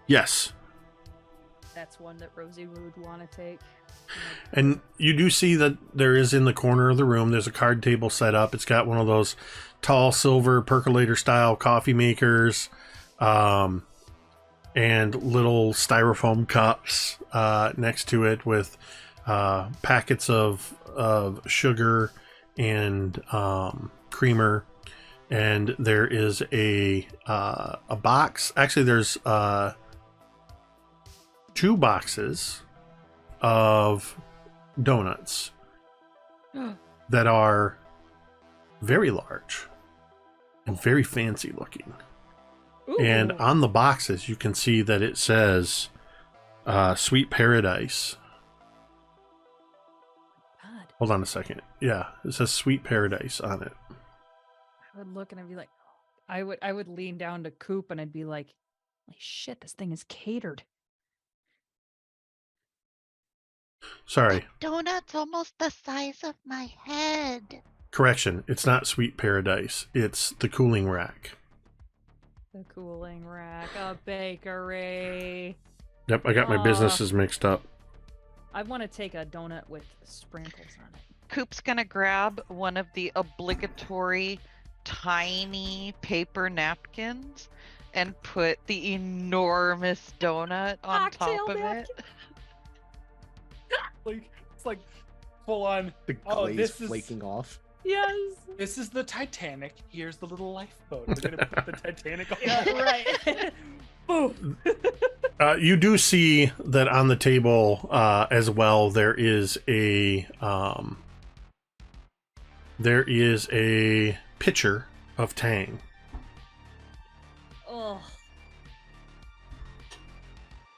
Yes. That's one that Rosie would want to take. And you do see that there is in the corner of the room, there's a card table set up. It's got one of those tall silver percolator style coffee makers, and little styrofoam cups next to it with packets of sugar and creamer. And there is a box. Actually, there's 2 boxes of donuts that are very large and very fancy looking. Ooh. And on the boxes, you can see that it says Sweet Paradise. God. Hold on a second. Yeah, it says Sweet Paradise on it. I would look and I'd be like, I would lean down to Coop and I'd be like, holy shit, this thing is catered. Sorry. Donut's almost the size of my head. Correction. It's not Sweet Paradise. It's the cooling rack. The cooling rack, a bakery. Yep, I got my businesses mixed up. I want to take a donut with sprinkles on it. Coop's gonna grab one of the obligatory tiny paper napkins and put the enormous donut on Cocktail top of napkin. it. Like it's like full on. The Oh, glaze this is- flaking off. Yes. This is the Titanic. Here's the little lifeboat. We're gonna put the Titanic on. Yeah, right. Boom. You do see that on the table as well. There is a pitcher of Tang. Oh.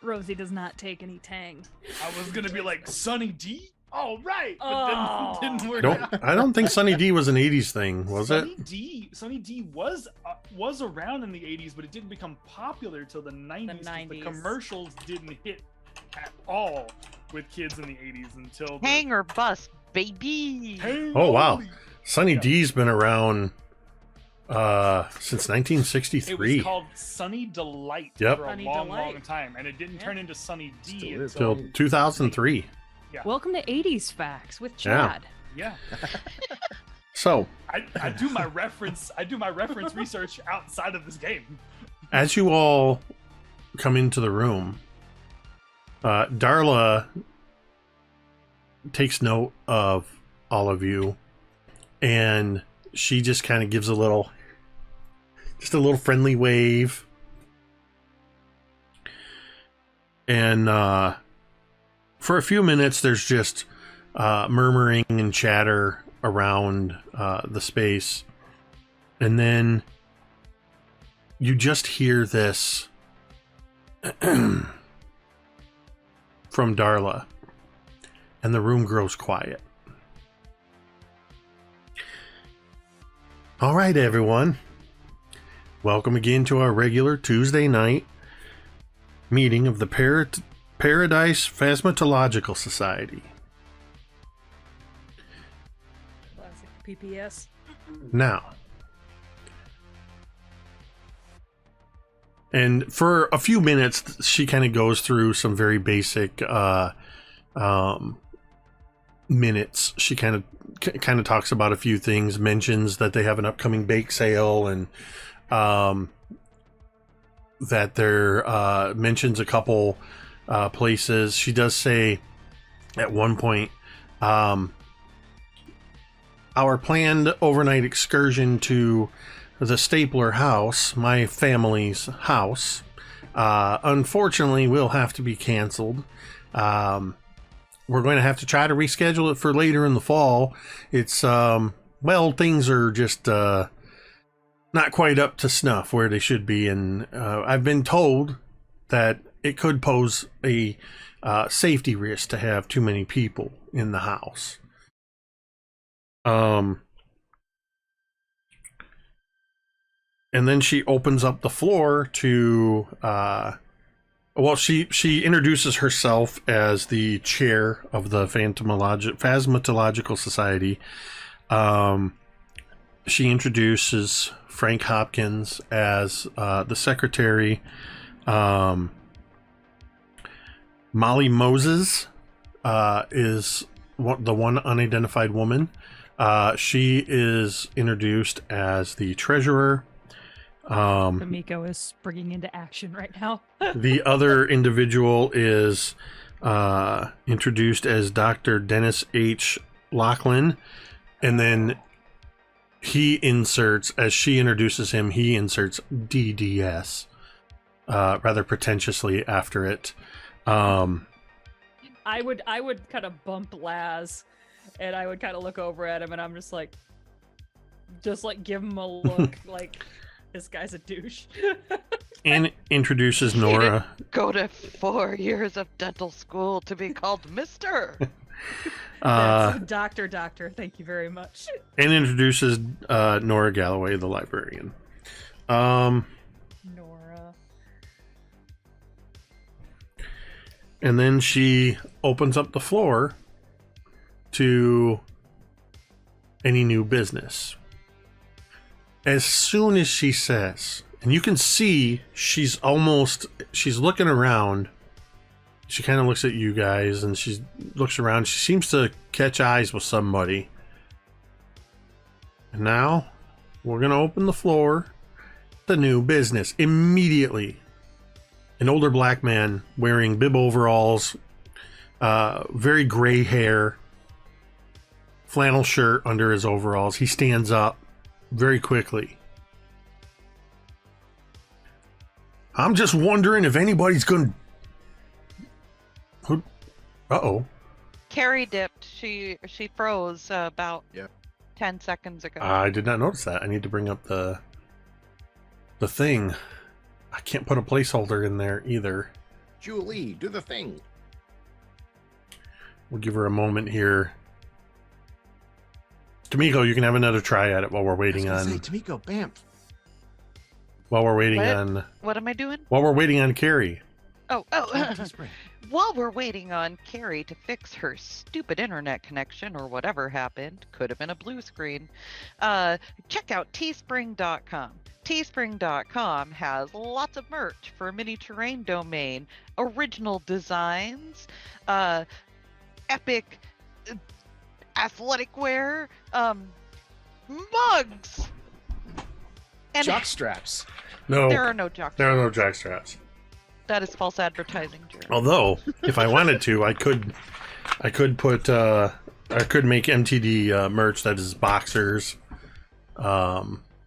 Rosie does not take any Tang. I was gonna be like Sunny D. Oh right, but Oh. then didn't work. Nope, out. I don't think Sunny D was an '80s thing, was it? Sunny D was around in the '80s, but it didn't become popular till the '90s. 'cause The 90s. commercials didn't hit at all with kids in the '80s until the Hang or bust, baby. Hey, Oh, wow. holy- Sunny Yeah. D's been around since It 1963. was called Sunny Delight Yep. for a Sunny long, Delight. long time, and it didn't Yeah. turn into Sunny D Still is. until Till 2003. Welcome to 80s Facts with Yeah. Chad. yeah. So, I do my reference. I do my reference research outside of this game. as you all come into the room, Darla takes note of all of you, and she just kind of gives a little friendly wave. And for a few minutes, there's just murmuring and chatter around the space. And then you just hear this from Darla, and the room grows quiet. All right, everyone. Welcome again to our regular Tuesday night meeting of the Paradise Phasmatological Society. Classic PPS. Now, and for a few minutes, she kind of goes through some very basic minutes. She kind of talks about a few things, mentions that they have an upcoming bake sale, and that there mentions a couple places. She does say at one point, our planned overnight excursion to the Stapler house, my family's house, unfortunately will have to be canceled. We're going to have to try to reschedule it for later in the fall. It's well, things are just not quite up to snuff where they should be, and I've been told that it could pose a safety risk to have too many people in the house. And then she opens up the floor to she introduces herself as the chair of the Phasmatological Society. She introduces Frank Hopkins as the secretary. Molly Moses is the one unidentified woman. She is introduced as the treasurer. Kamiko is springing into action right now. The other individual is introduced as Dr. Dennis H. Lachlan, and then he inserts, as she introduces him, he inserts DDS rather pretentiously after it. I would kind of bump Laz, and I would kind of look over at him, and I'm just like give him a look like this guy's a douche. And introduces Nora. Go to 4 years of dental school to be called Mister. That's Doctor. Thank you very much. And introduces Nora Galloway, the librarian. Nora. And then she opens up the floor to any new business. As soon as she says, and you can see she's looking around. She kind of looks at you guys, and she looks around. She seems to catch eyes with somebody. And now we're going to open the floor to new business. Immediately, an older black man wearing bib overalls, very gray hair, flannel shirt under his overalls. He stands up very quickly. I'm just wondering if anybody's going to... Uh-oh. Carrie dipped. She froze about Yeah. 10 seconds ago. I did not notice that. I need to bring up the thing. I can't put a placeholder in there either. Julie, do the thing. We'll give her a moment here. Tamiko, you can have another try at it while we're waiting on... Tamiko, bam. While we're waiting What? on... What am I doing? While we're waiting on Carrie. Oh. While we're waiting on Carrie to fix her stupid internet connection or whatever happened, could have been a blue screen, check out teespring.com. Teespring.com has lots of merch for mini terrain domain, original designs, epic athletic wear, mugs, and Jock straps. No, there are no jock there are straps. no jack straps. That is false advertising, Jeremy. Although, if I wanted to, I could put I could make MTD merch that is boxers,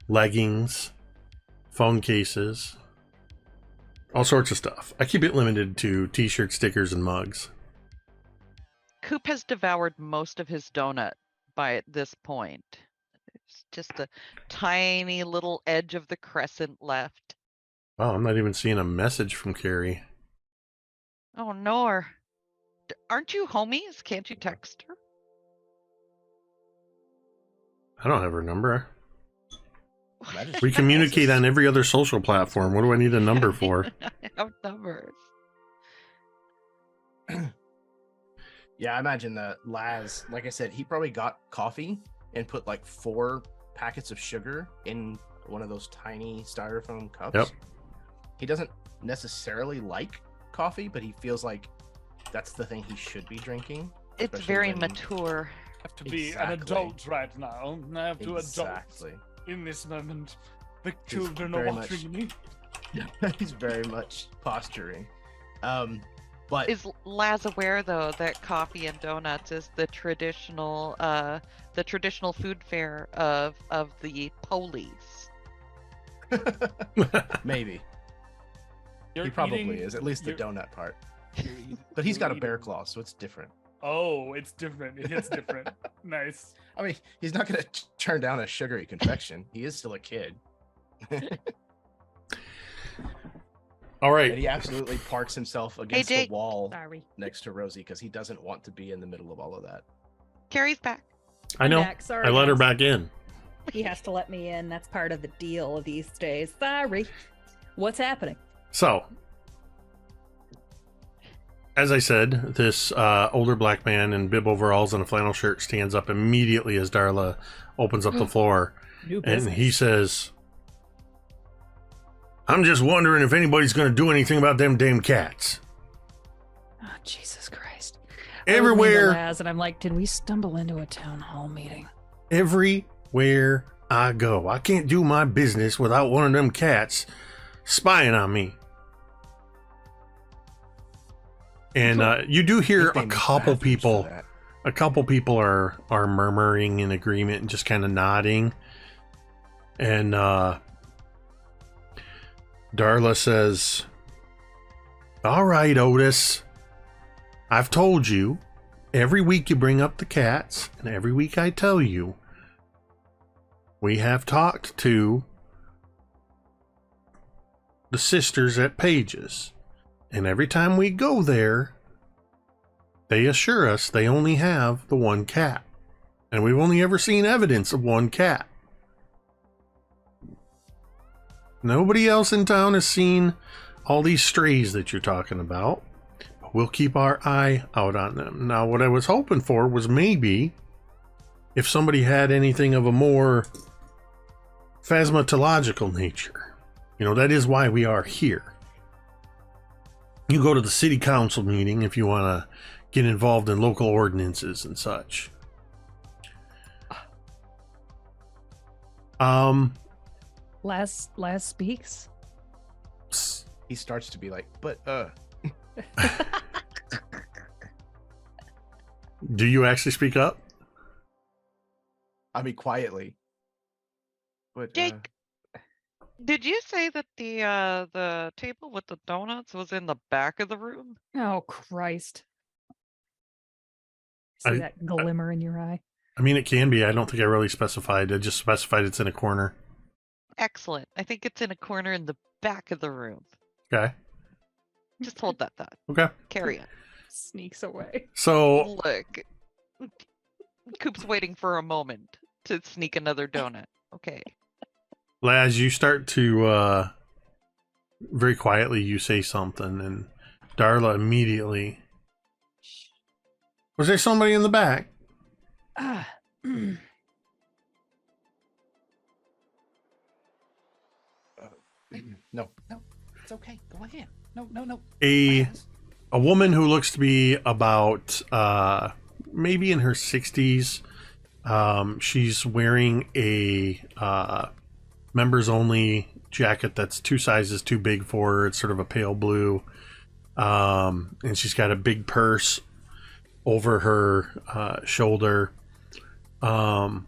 leggings, phone cases, All sorts of stuff. I keep it limited to t-shirts, stickers, and mugs. Coop has devoured most of his donut by this point. It's just a tiny little edge of the crescent left. Wow, I'm not even seeing a message from Carrie. Oh, no. Aren't you homies? Can't you text her? I don't have her number. Imagine We she communicate passes. on every other social platform. What do I need a number for? I have numbers. Yeah, I imagine that Laz, like I said, he probably got coffee and put like 4 packets of sugar in one of those tiny styrofoam cups. Yep. He doesn't necessarily like coffee, but he feels like that's the thing he should be drinking. It's especially very when- mature. have to be Exactly. an adult right now. I have to Exactly. adult in this moment. The He's children are very watching me. He's very much posturing. But Is Laz aware though that coffee and donuts is the traditional food fare of the police? maybe You're he probably eating- is, at least the you're- donut part. you're But he's got a eating- bear claw, so it's different. Oh, it's different. It hits different. Nice. I mean, he's not going to turn down a sugary confection. He is still a kid. All And right. he absolutely parks himself against the Jake. wall Sorry. next to Rosie because he doesn't want to be in the middle of all of that. Carrie's back. I know. Back. Sorry, I let her guys. back in. He has to let me in. That's part of the deal these days. Sorry. What's happening? So, as I said, this older black man in bib overalls and a flannel shirt stands up immediately as Darla opens up the floor. New And he says, I'm just wondering if anybody's going to do anything about them damn cats. Oh, Jesus Christ. Everywhere, And I'm like, did we stumble into a town hall meeting? everywhere I go. I can't do my business without one of them cats spying on me. And you do hear a Nickname his couple bathrooms for people. that. A couple people are murmuring in agreement and just kind of nodding. And Darla says, all right, Otis. I've told you. Every week you bring up the cats, and every week I tell you. We have talked to the sisters at Page's. And every time we go there, they assure us they only have the one cat. And we've only ever seen evidence of one cat. Nobody else in town has seen all these strays that you're talking about. But we'll keep our eye out on them. Now, what I was hoping for was maybe if somebody had anything of a more phasmatological nature. You know, that is why we are here. You go to the city council meeting if you want to get involved in local ordinances and such. Laz speaks. He starts to be like, but Do you actually speak up? I mean quietly. But Jake, did you say that the table with the donuts was in the back of the room? Oh, Christ. See I- that glimmer in your eye? I mean, it can be. I don't think I really specified. I just specified it's in a corner. Excellent. I think it's in a corner in the back of the room. Okay. Just hold that thought. Okay. Carry on. Sneaks away. So, Look, Coop's waiting for a moment to sneak another donut. Okay. Laz, you start to very quietly you say something, and Darla immediately. Was there somebody in the back? Ah. no. It's okay. Go ahead. No. A Laz. a woman who looks to be about maybe in her 60s. She's wearing a members only jacket that's 2 sizes too big for her. It's sort of a pale blue, and she's got a big purse over her shoulder, and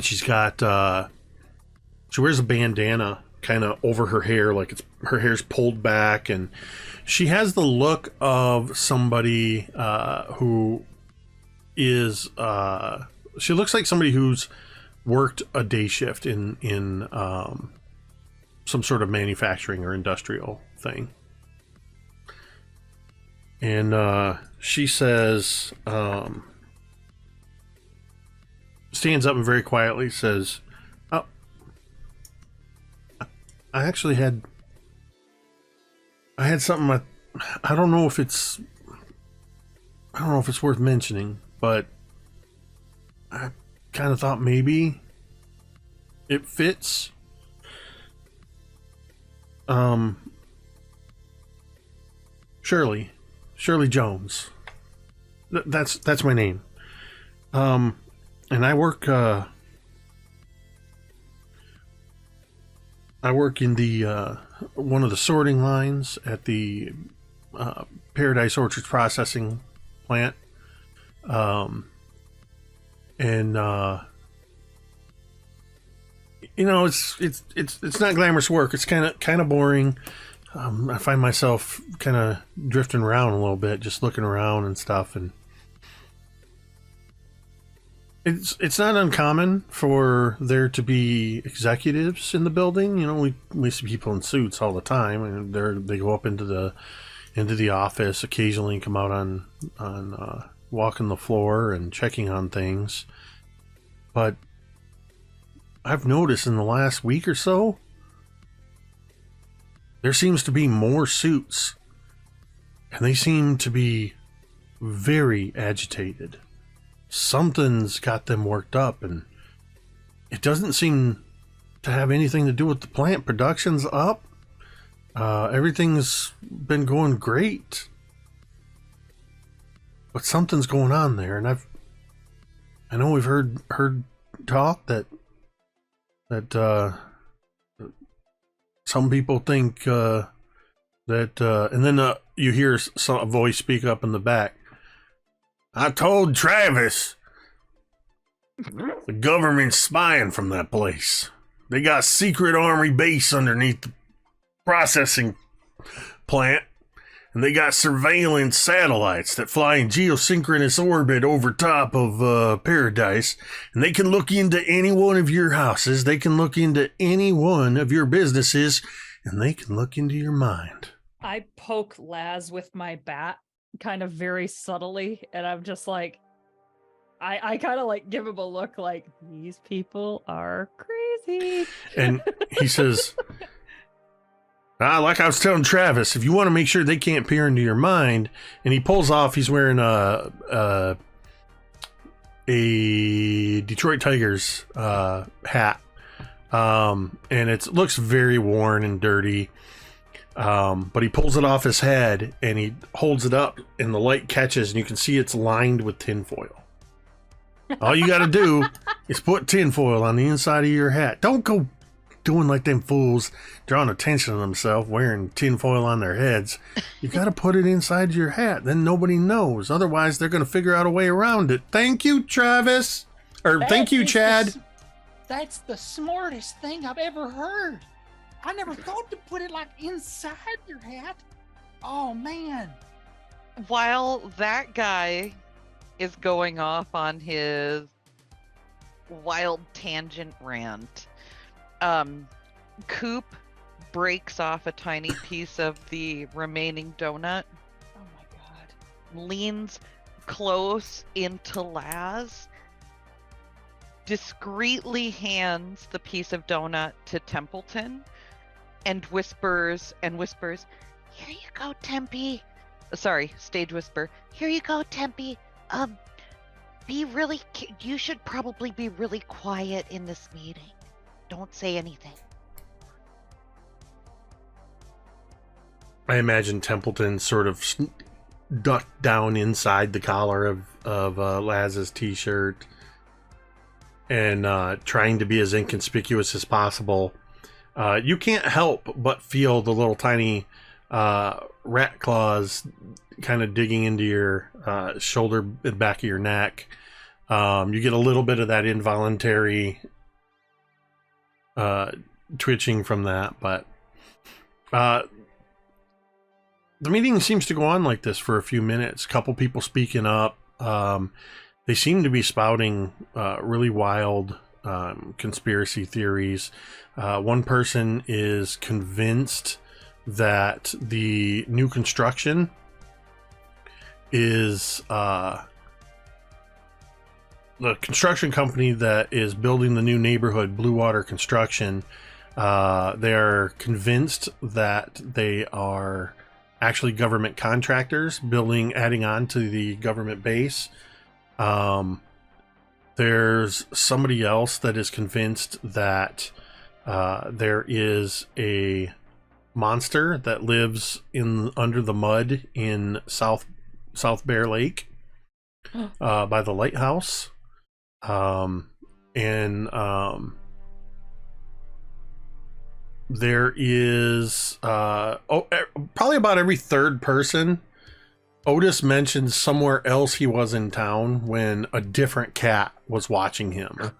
she's got she wears a bandana kind of over her hair, like her hair's pulled back, and she has the look of somebody who is she looks like somebody who's worked a day shift in some sort of manufacturing or industrial thing. And she says, stands up and very quietly says, "Oh, I actually had something. I don't know if it's worth mentioning, but I kind of thought maybe it fits." Shirley Jones. That's my name. And I work in the one of the sorting lines at the Paradise Orchards processing plant. And you know, it's not glamorous work. It's kind of boring. I find myself kind of drifting around a little bit, just looking around and stuff, and it's not uncommon for there to be executives in the building. You know, we see people in suits all the time, and they go up into the office occasionally, and come out on walking the floor and checking on things. But I've noticed in the last week or so, there seems to be more suits, and they seem to be very agitated. Something's got them worked up, and it doesn't seem to have anything to do with the plant. Production's up. Everything's been going great, but something's going on there, and I know we've heard talk that some people think that, and then you hear a voice speak up in the back. "I told Travis the government's spying from that place. They got secret army base underneath the processing plant, and they got surveillance satellites that fly in geosynchronous orbit over top of Paradise, and they can look into any one of your houses, they can look into any one of your businesses, and they can look into your mind." I poke Laz with my bat, kind of very subtly, and I'm just like, I kind of like give him a look like, these people are crazy. And he says, like I was telling Travis, if you want to make sure they can't peer into your mind, and he pulls off, he's wearing a Detroit Tigers hat, and it looks very worn and dirty, but he pulls it off his head and he holds it up, and the light catches, and you can see it's lined with tinfoil. All you got to do is put tinfoil on the inside of your hat. Don't go doing like them fools, drawing attention to themselves, wearing tinfoil on their heads. You got to put it inside your hat. Then nobody knows. Otherwise, they're going to figure out a way around it. Thank you, Travis. Or thank you, Chad. That's the smartest thing I've ever heard. I never thought to put it like inside your hat. Oh, man. While that guy is going off on his wild tangent rant, Coop breaks off a tiny piece of the remaining donut. Oh my god. Leans close into Laz, discreetly hands the piece of donut to Templeton, and whispers, Here you go, Tempe. sorry, stage whisper, Here you go, Tempe. You should probably be really quiet in this meeting. Don't say anything. I imagine Templeton sort of ducked down inside the collar of Laz's t-shirt and trying to be as inconspicuous as possible. You can't help but feel the little tiny rat claws kind of digging into your shoulder, the back of your neck. You get a little bit of that involuntary twitching from that, but the meeting seems to go on like this for a few minutes. A couple people speaking up. They seem to be spouting really wild conspiracy theories. One person is convinced that the new construction is the construction company that is building the new neighborhood, Blue Water Construction. They're convinced that they are actually government contractors adding on to the government base. There's somebody else that is convinced that there is a monster that lives under the mud in South Bear Lake by the lighthouse. There is probably about every third person. Otis mentioned somewhere else he was in town when a different cat was watching him.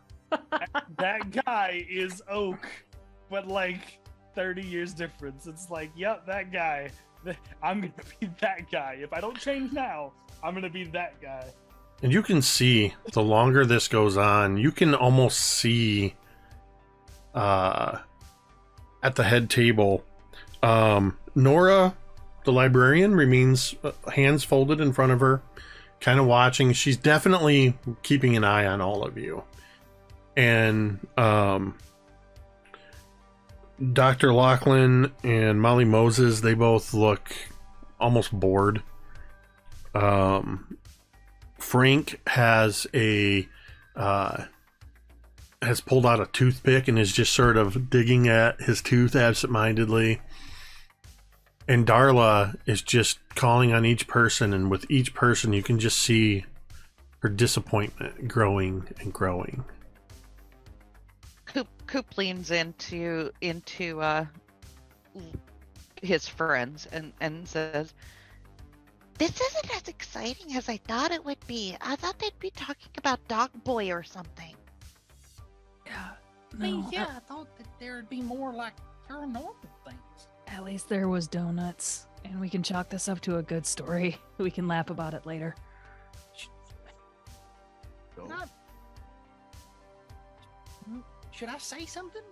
That guy is Oak, but like 30 years difference. It's like, yep, that guy. I'm gonna be that guy. If I don't change now, I'm gonna be that guy. And you can see, the longer this goes on, you can almost see at the head table, Nora, the librarian, remains hands folded in front of her, kind of watching. She's definitely keeping an eye on all of you. And Dr. Lachlan and Molly Moses, they both look almost bored. Frank has pulled out a toothpick and is just sort of digging at his tooth absentmindedly. And Darla is just calling on each person, and with each person you can just see her disappointment growing and growing. Coop leans into his friends and says, This isn't as exciting as I thought it would be. I thought they'd be talking about Dog Boy or something. Yeah. I mean, No, yeah, I thought that there'd be more like paranormal things. At least there was donuts, and we can chalk this up to a good story. We can laugh about it later. Should I say something?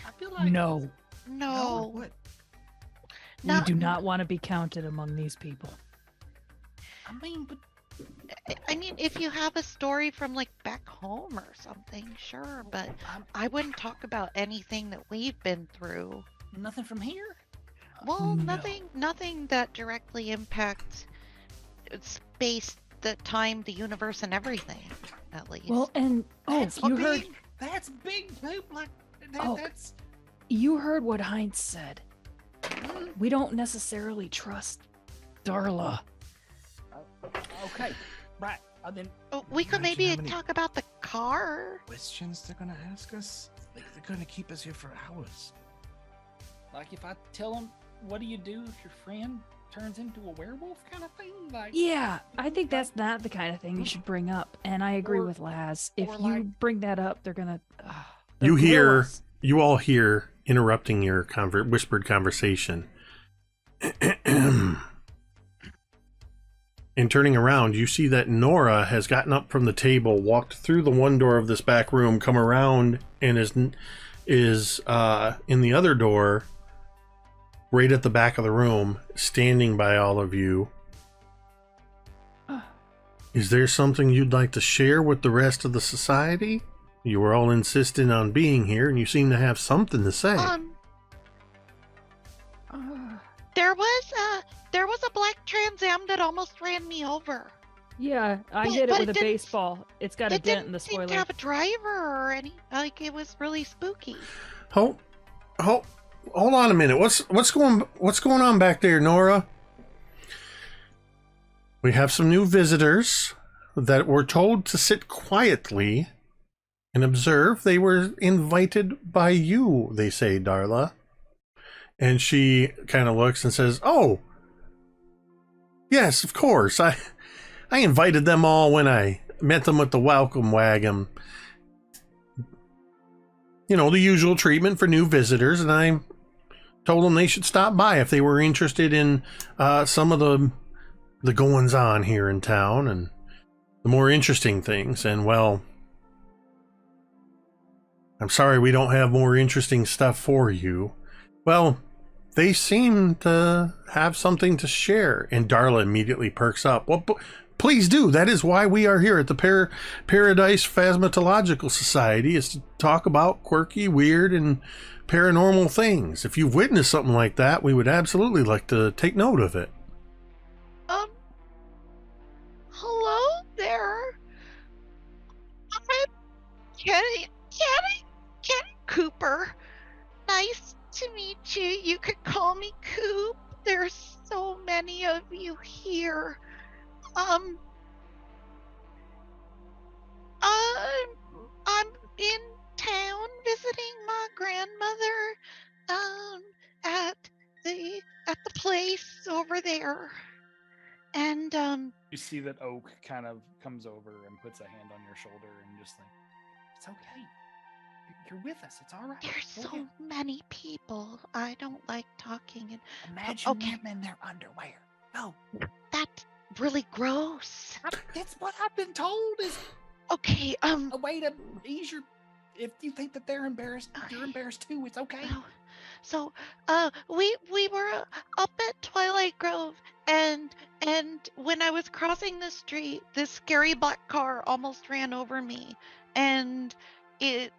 I feel like No, No. What? we do not want to be counted among these people. I mean, but I mean, if you have a story from like back home or something, sure, but I wouldn't talk about anything that we've been through. nothing from here. Well, No. nothing that directly impacts space, the time, the universe, and everything. At least. Well, and That's you big. heard That's big, Poop. Like Oh. that's. you heard what Heinz said. We don't necessarily trust Darla. Okay, right. Then We could Imagine maybe how many- talk about the car. Questions they're gonna ask us? Like, they're gonna keep us here for hours. like if I tell them, what do you do if your friend turns into a werewolf, kind of thing? Like Yeah, I think that's not the kind of thing you should bring up, and I agree Or- with Laz. If or you like- bring that up, they're gonna. You all hear, interrupting your whispered conversation. And turning around, you see that Nora has gotten up from the table, walked through the one door of this back room, come around, and is in the other door, right at the back of the room, standing by all of you. Is there something you'd like to share with the rest of the society? You were all insistent on being here, and you seem to have something to say. There was a black Trans Am that almost ran me over. Yeah, I But- hit it but with it a didn't- baseball. It's got a It dent in didn't the seem to spoiler. have a driver or any. Like it was really spooky. Hold on a minute. What's going on back there, Nora? We have some new visitors that were told to sit quietly and observe. They were invited by you, they say, Darla. And she kind of looks and says, "Oh, yes, of course. I invited them all when I met them with the welcome wagon. you know, the usual treatment for new visitors, and I told them they should stop by if they were interested in some of the goings on here in town and the more interesting things. And well, I'm sorry we don't have more interesting stuff for you. Well, they seem to have something to share. And Darla immediately perks up. Well, please do. That is why we are here at the Paradise Phasmatological Society, is to talk about quirky, weird, and paranormal things. If you've witnessed something like that, we would absolutely like to take note of it. Hello there. I'm Kenny Cooper. Nice to meet you. You could call me Coop. There's so many of you here. I'm in town visiting my grandmother at the place over there. And You see that Oak kind of comes over and puts a hand on your shoulder and just like, it's okay. You're with us. It's all right. there's We're so here." many people. I don't like talking and Imagine okay. them in their underwear. Oh, that's really gross. that's what I've been told is Okay, a way to ease your. If you think that they're embarrassed, you're embarrassed too. It's okay. oh, so we were up at Twilight Grove, and when I was crossing the street, this scary black car almost ran over me, and it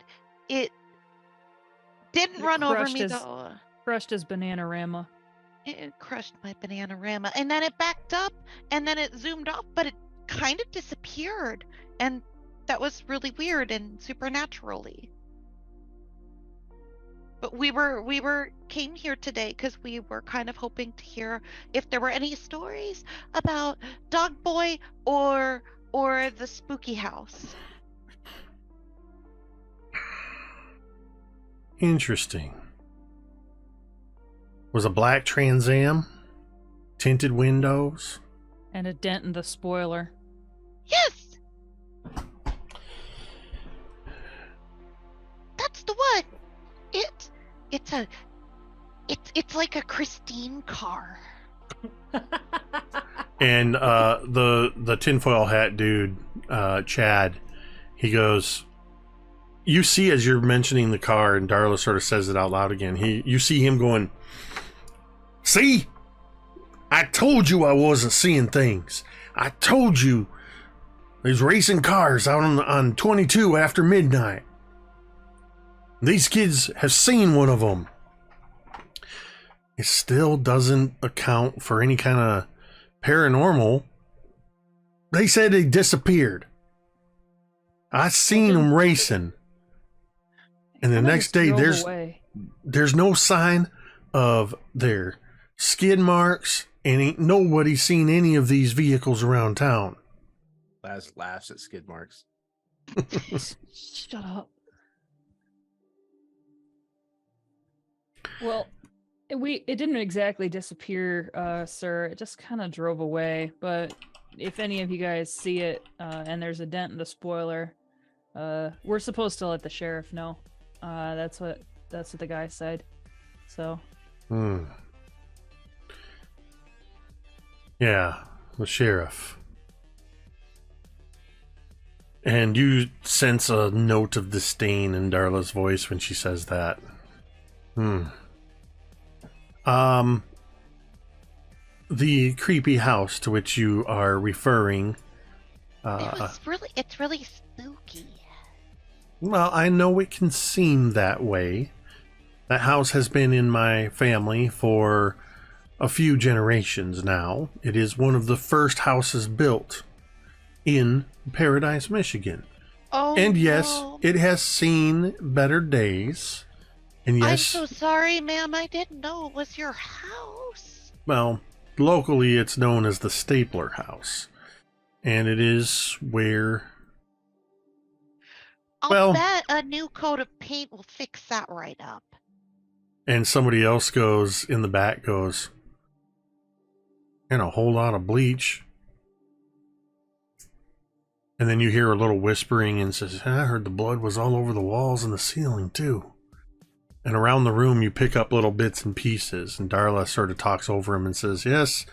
didn't It run over crushed me his- though. Crushed his Bananarama. It crushed my Bananarama, and then it backed up, and then it zoomed off, but it kind of disappeared, and that was really weird and supernaturally. But we came here today because we were kind of hoping to hear if there were any stories about Dog Boy or the spooky house. Interesting. Was a black Trans Am, tinted windows. And a dent in the spoiler. Yes. That's the one. It's like a Christine car. And the tinfoil hat dude, Chad, he goes, you see, as you're mentioning the car, and Darla sort of says it out loud again, you see him going, see? I told you I wasn't seeing things. I told you there's racing cars out on 22 after midnight. These kids have seen one of them. It still doesn't account for any kind of paranormal. They said they disappeared. I seen them racing. And the Kinda next just day, drove away. there's no sign of their skid marks, and ain't nobody seen any of these vehicles around town. Laz laughs at skid marks. Shut up. Well, it didn't exactly disappear, sir. It just kind of drove away. But if any of you guys see it, and there's a dent in the spoiler, we're supposed to let the sheriff know. That's what the guy said. So. Yeah, the sheriff. And you sense a note of disdain in Darla's voice when she says that. The creepy house to which you are referring. It's really spooky. Well, I know it can seem that way. That house has been in my family for a few generations now. It is one of the first houses built in Paradise, Michigan. Oh, And yes, no. it has seen better days. And yes, I'm so sorry, ma'am. I didn't know it was your house. well, locally it's known as the Stapler House. And it is where, I'll well- bet a new coat of paint will fix that right up. and somebody else goes in the back goes, and a whole lot of bleach. And then you hear a little whispering and says, I heard the blood was all over the walls and the ceiling too. And around the room you pick up little bits and pieces, and Darla sort of talks over him and says, yes,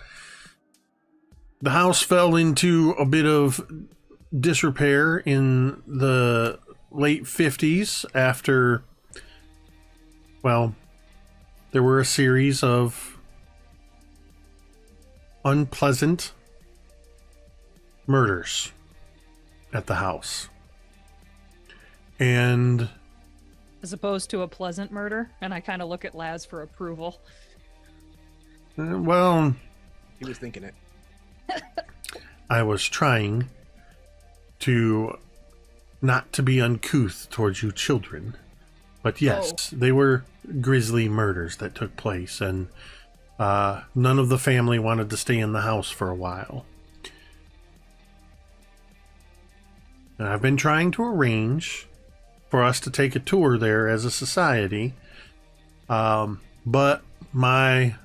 the house fell into a bit of disrepair in the late 50s after, well, there were a series of unpleasant murders at the house. And As opposed to a pleasant murder, and I kind of look at Laz for approval. well, He was thinking it. I was trying to not to be uncouth towards you children, but yes, they were grisly murders that took place, and none of the family wanted to stay in the house for a while. And I've been trying to arrange for us to take a tour there as a society, but my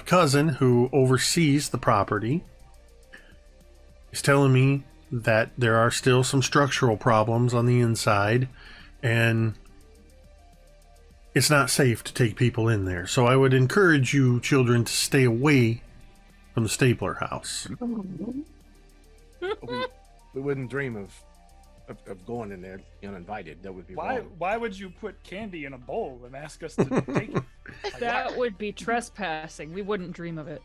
cousin, who oversees the property, is telling me that there are still some structural problems on the inside, and it's not safe to take people in there. So I would encourage you children to stay away from the Stapler house. We wouldn't dream of going in there uninvited. That would be wrong. Why would you put candy in a bowl and ask us to take it? That would be trespassing. We wouldn't dream of it.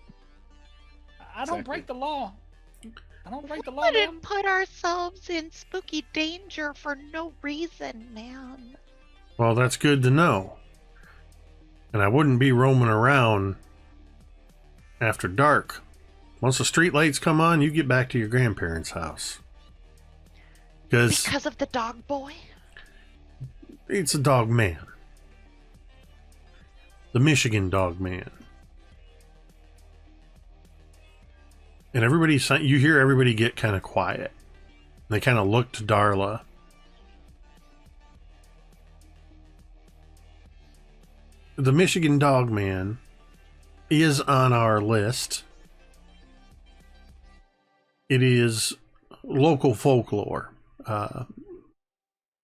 I don't break the law. I don't break the We law, ma'am. wouldn't put ourselves in spooky danger for no reason, man. Well, that's good to know. And I wouldn't be roaming around after dark. Once the street lights come on, you get back to your grandparents' house. Because of the dog boy? It's a dog man. The Michigan dog man. And you hear everybody get kind of quiet. They kind of look to Darla. The Michigan dog man is on our list. It is local folklore.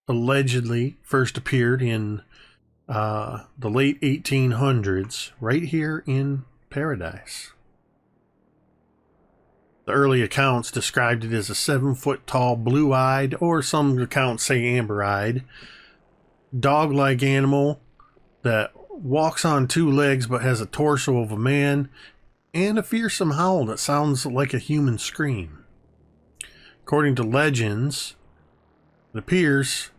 Allegedly first appeared in the late 1800s right here in Paradise. The early accounts described it as a 7-foot-tall, blue-eyed, or some accounts say amber-eyed, dog-like animal that walks on 2 legs but has a torso of a man and a fearsome howl that sounds like a human scream. According to legends, it appears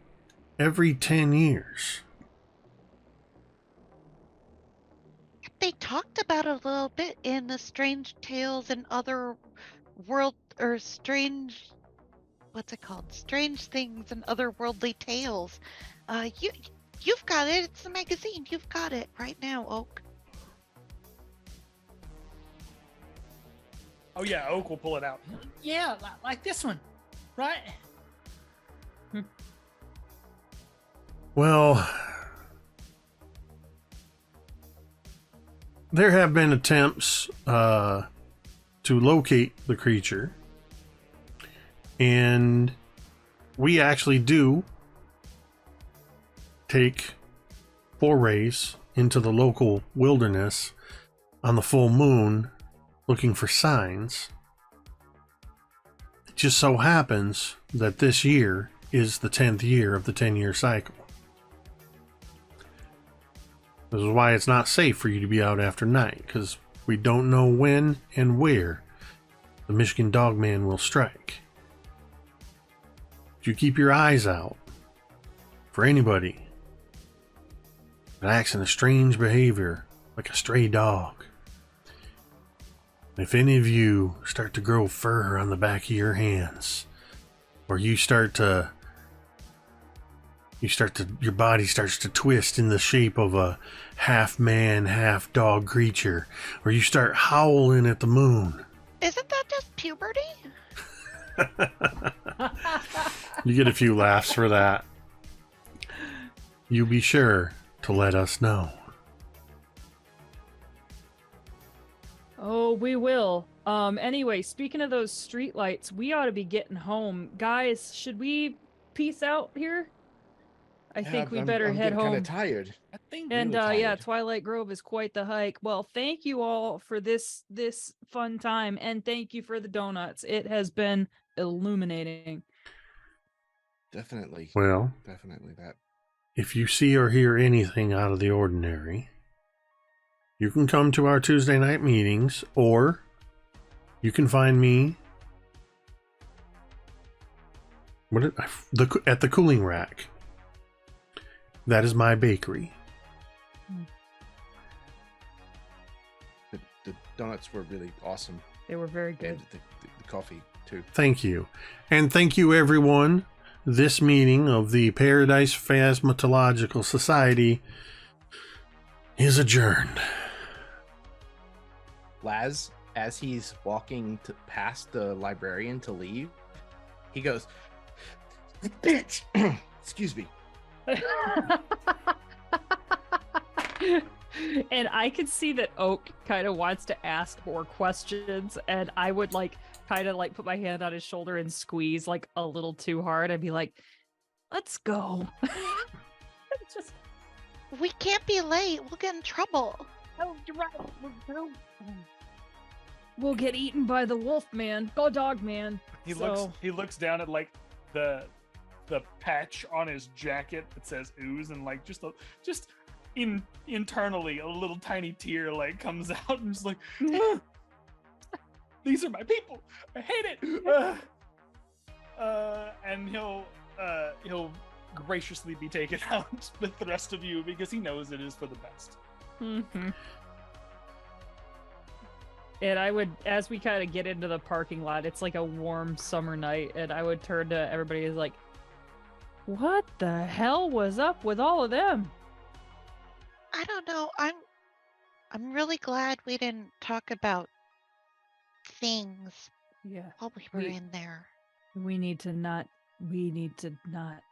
every 10 years. They talked about it a little bit in the Strange Tales and Other World, or Strange, what's it called? Strange Things and Otherworldly Tales. You've got it. It's the magazine. You've got it right now, Oak. Oh yeah, Oak will pull it out. Yeah, like this one, right? Well, there have been attempts to locate the creature, and we actually do take forays into the local wilderness on the full moon looking for signs. It just so happens that this year is the 10th year of the 10-year cycle. This is why it's not safe for you to be out after night, because we don't know when and where the Michigan Dogman will strike. But you keep your eyes out for anybody that acts in a strange behavior, like a stray dog. If any of you start to grow fur on the back of your hands, or your body starts to twist in the shape of a half man, half dog creature, or you start howling at the moon. Isn't that just puberty? You get a few laughs for that. You be sure to let us know. Oh, we will. Anyway, speaking of those streetlights, we ought to be getting home. Guys, should we peace out here? I think we better head I'm kind home. of tired. I think And really yeah, tired. Twilight Grove is quite the hike. Well, thank you all for this fun time, and thank you for the donuts. It has been illuminating. Definitely. Well, Definitely that. if you see or hear anything out of the ordinary, you can come to our Tuesday night meetings, or you can find me at the cooling rack. That is my bakery. The donuts were really awesome. They were very good. And the coffee, too. Thank you. And thank you, everyone. This meeting of the Paradise Phasmatological Society is adjourned. Laz, as he's walking past the librarian to leave, he goes, "Bitch!" Excuse me. And I could see that Oak kind of wants to ask more questions, and I would kind of put my hand on his shoulder and squeeze a little too hard. I'd be like, "Let's go." Just We can't be late. We'll get in trouble. oh, you're right. We'll get eaten by the wolf man. Go dog man. He looks down at the patch on his jacket that says ooze, and just internally a little tiny tear comes out, and just "Ah, these are my people. I hate it." And he'll graciously be taken out with the rest of you because he knows it is for the best. Mm-hmm. And I would, as we kind of get into the parking lot, it's like a warm summer night, and I would turn to everybody and like, "What the hell was up with all of them?" I don't know. I'm really glad we didn't talk about things Yeah. while we were We- in there. We need to not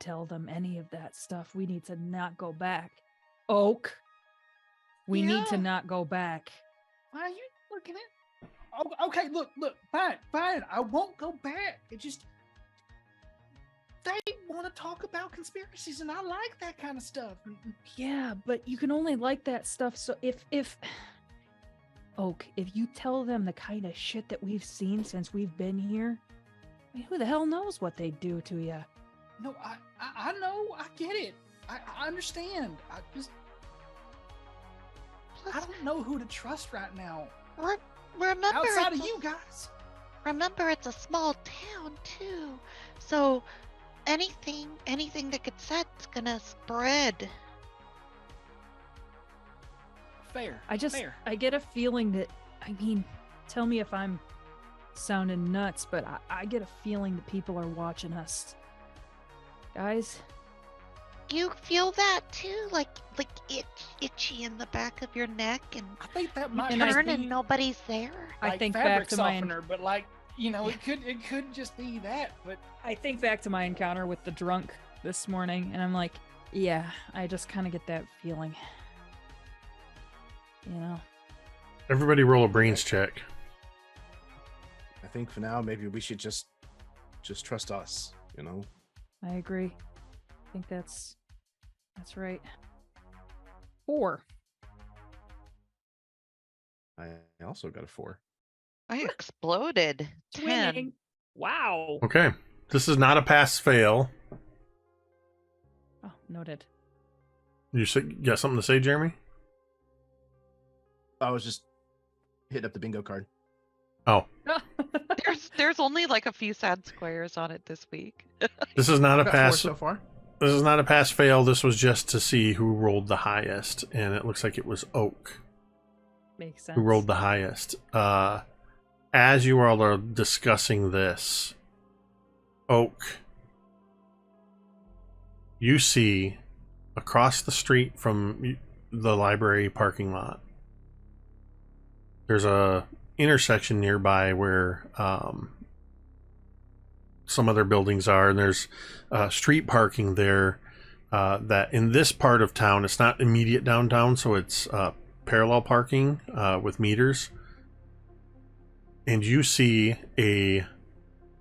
tell them any of that stuff. We need to not go back. Oak. We need to Yeah. not go back. Why are you looking at? Oh, okay, look, fine. I won't go back. It just they want to talk about conspiracies, and I like that kind of stuff. Yeah, but you can only like that stuff. So if Oak, if you tell them the kind of shit that we've seen since we've been here, I mean, who the hell knows what they'd do to you? No, I know, I get it. I understand. I Plus, don't know who to trust right now. remember, Outside of it's a- you guys. remember, it's a small town too, so anything that gets said's gonna spread. Fair. I get a feeling that, I mean, tell me if I'm sounding nuts, but I get a feeling that people are watching us. Guys, You feel that too, like itchy in the back of your neck, and I think that might And you I just turn be and nobody's there. I like think back fabric to my softener, but it could just be that. But I think back to my encounter with the drunk this morning, and I'm like, yeah, I just kind of get that feeling. You know? Everybody roll a brains check. I think for now, maybe we should just trust us, you know? I agree. I think that's right. 4. I also got a 4. I exploded. 10. Twinning. Wow. Okay. This is not a pass fail. Oh, noted. You got something to say, Jeremy? I was just hitting up the bingo card. Oh, There's only a few sad squares on it this week. this is not a Got 4 pass. so far. This is not a pass fail. This was just to see who rolled the highest, and it looks like it was Oak Makes sense. who rolled the highest. As you all are discussing this, Oak, you see across the street from the library parking lot, there's a intersection nearby where some other buildings are, and there's street parking there that in this part of town, it's not immediate downtown, so it's parallel parking with meters. and you see a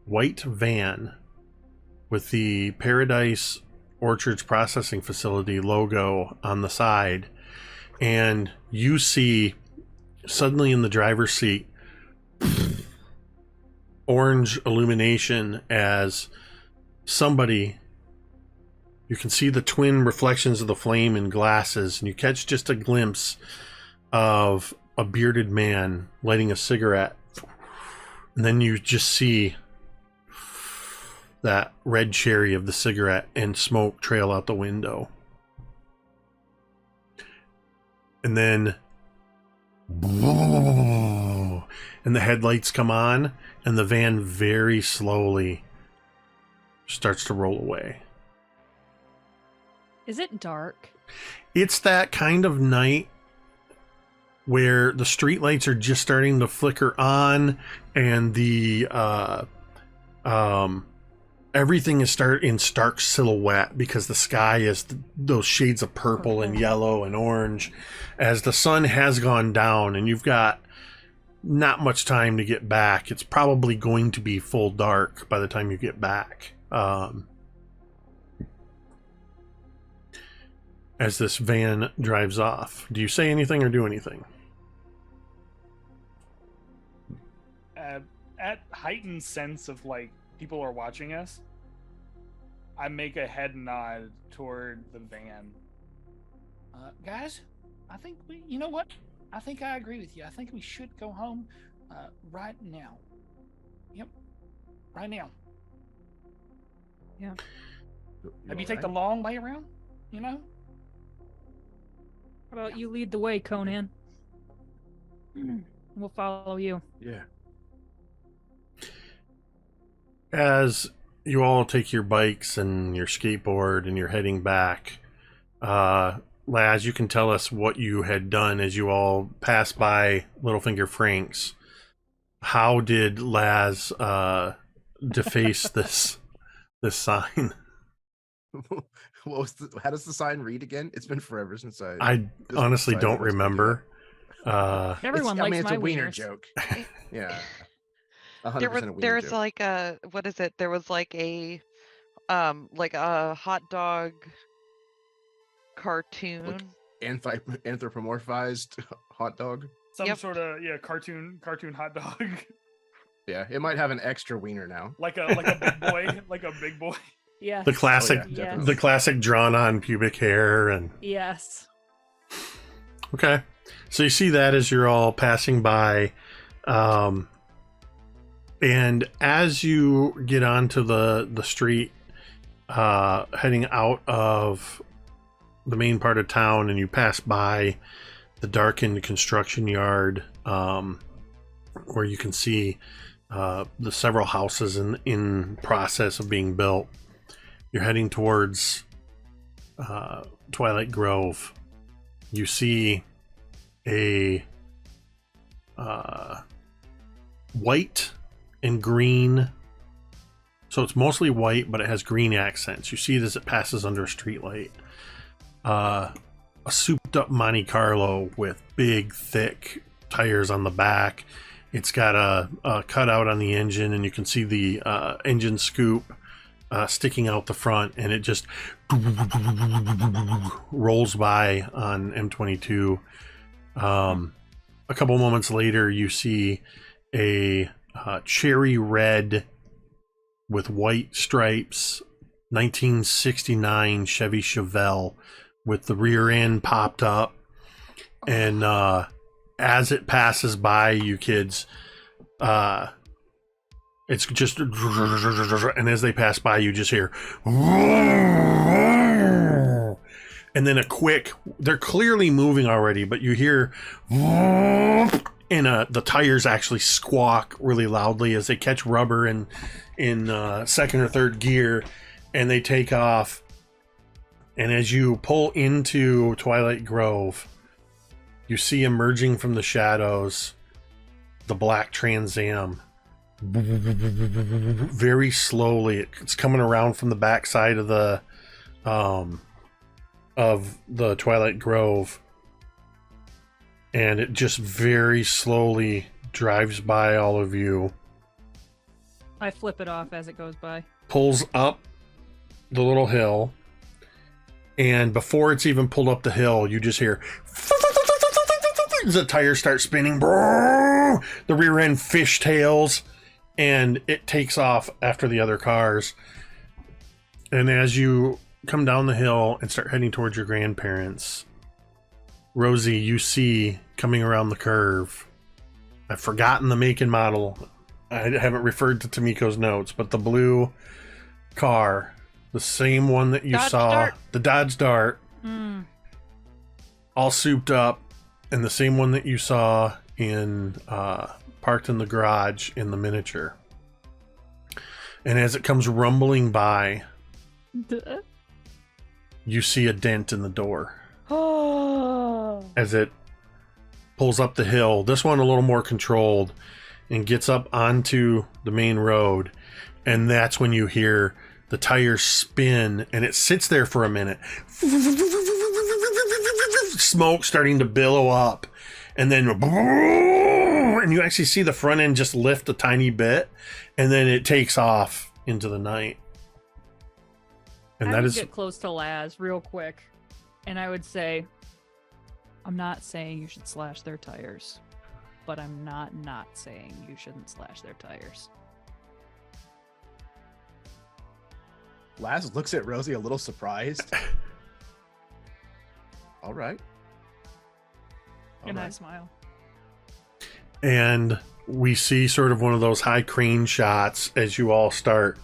white van with the Paradise Orchards Processing Facility logo on the side, and you see suddenly in the driver's seat orange illumination as somebody, you can see the twin reflections of the flame in glasses, and you catch just a glimpse of a bearded man lighting a cigarette, and then you just see that red cherry of the cigarette and smoke trail out the window. And then and the headlights come on, and the van very slowly starts to roll away. Is it dark? It's that kind of night where the streetlights are just starting to flicker on, and the everything is in stark silhouette because the sky is those shades of purple and yellow and orange as the sun has gone down, and you've got not much time to get back. It's probably going to be full dark by the time you get back. As this van drives off, do you say anything or do anything? At heightened sense of like people are watching us, I make a head nod toward the van. Guys, I think you know what? I think I agree with you. I think we should go home right now. Yep, right now. Yeah. Maybe take the long way around, you know? How about you lead the way, Conan? We'll follow you. Yeah. As you all take your bikes and your skateboard and you're heading back, Laz, you can tell us what you had done as you all passed by Littlefinger Frank's. How did Laz deface this sign? How does the sign read again? It's been forever since I honestly don't remember. Everyone likes it's my a wiener wieners. joke. Yeah. There's like a, what is it? There was like a hot dog cartoon. Anthropomorphized hot dog. Some sort of cartoon hot dog. Yeah, it might have an extra wiener now. like a big boy, like a big boy. Yeah. The classic, Yes. the classic drawn-on pubic hair, and Yes. okay. So you see that as you're all passing by, and as you get onto the street, heading out of the main part of town, and you pass by the darkened construction yard, where you can see the several houses in process of being built. You're heading towards Twilight Grove. You see a white and green, so it's mostly white, but it has green accents. You see it as it passes under a streetlight. A souped up Monte Carlo with big, thick tires on the back. It's got a cutout on the engine, and you can see the engine scoop sticking out the front, and it just rolls by on M22. A couple moments later, you see a cherry red with white stripes 1969 Chevy Chevelle with the rear end popped up, and as it passes by you kids, it's just, and as they pass by you just hear, and then a quick, they're clearly moving already, but you hear, and the tires actually squawk really loudly as they catch rubber in second or third gear, and they take off. And as you pull into Twilight Grove, you see emerging from the shadows the black Trans Am. Very slowly, it's coming around from the backside of the Twilight Grove, and it just very slowly drives by all of you, I flip it off as it goes by. pulls up the little hill, and before it's even pulled up the hill, you just hear the tires start spinning, the rear end fishtails, and it takes off after the other cars. And as you come down the hill and start heading towards your grandparents, Rosie, you see coming around the curve, I've forgotten the make and model, I haven't referred to Tamiko's notes, but the blue car, the same one that you Dodge saw, Dart. the Dodge Dart, all souped up, and the same one that you saw in parked in the garage in the miniature. And as it comes rumbling by, you see a dent in the door Oh. as it pulls up the hill. This one a little more controlled and gets up onto the main road, and that's when you hear the tires spin, and it sits there for a minute, smoke starting to billow up, and then and you actually see the front end just lift a tiny bit, and then it takes off into the night. And I that would is get close to Laz real quick, and I would say, I'm not saying you should slash their tires, but I'm not saying you shouldn't slash their tires. Laz looks at Rosie a little surprised. All right. All And I right. smile. and we see sort of one of those high crane shots as you all start.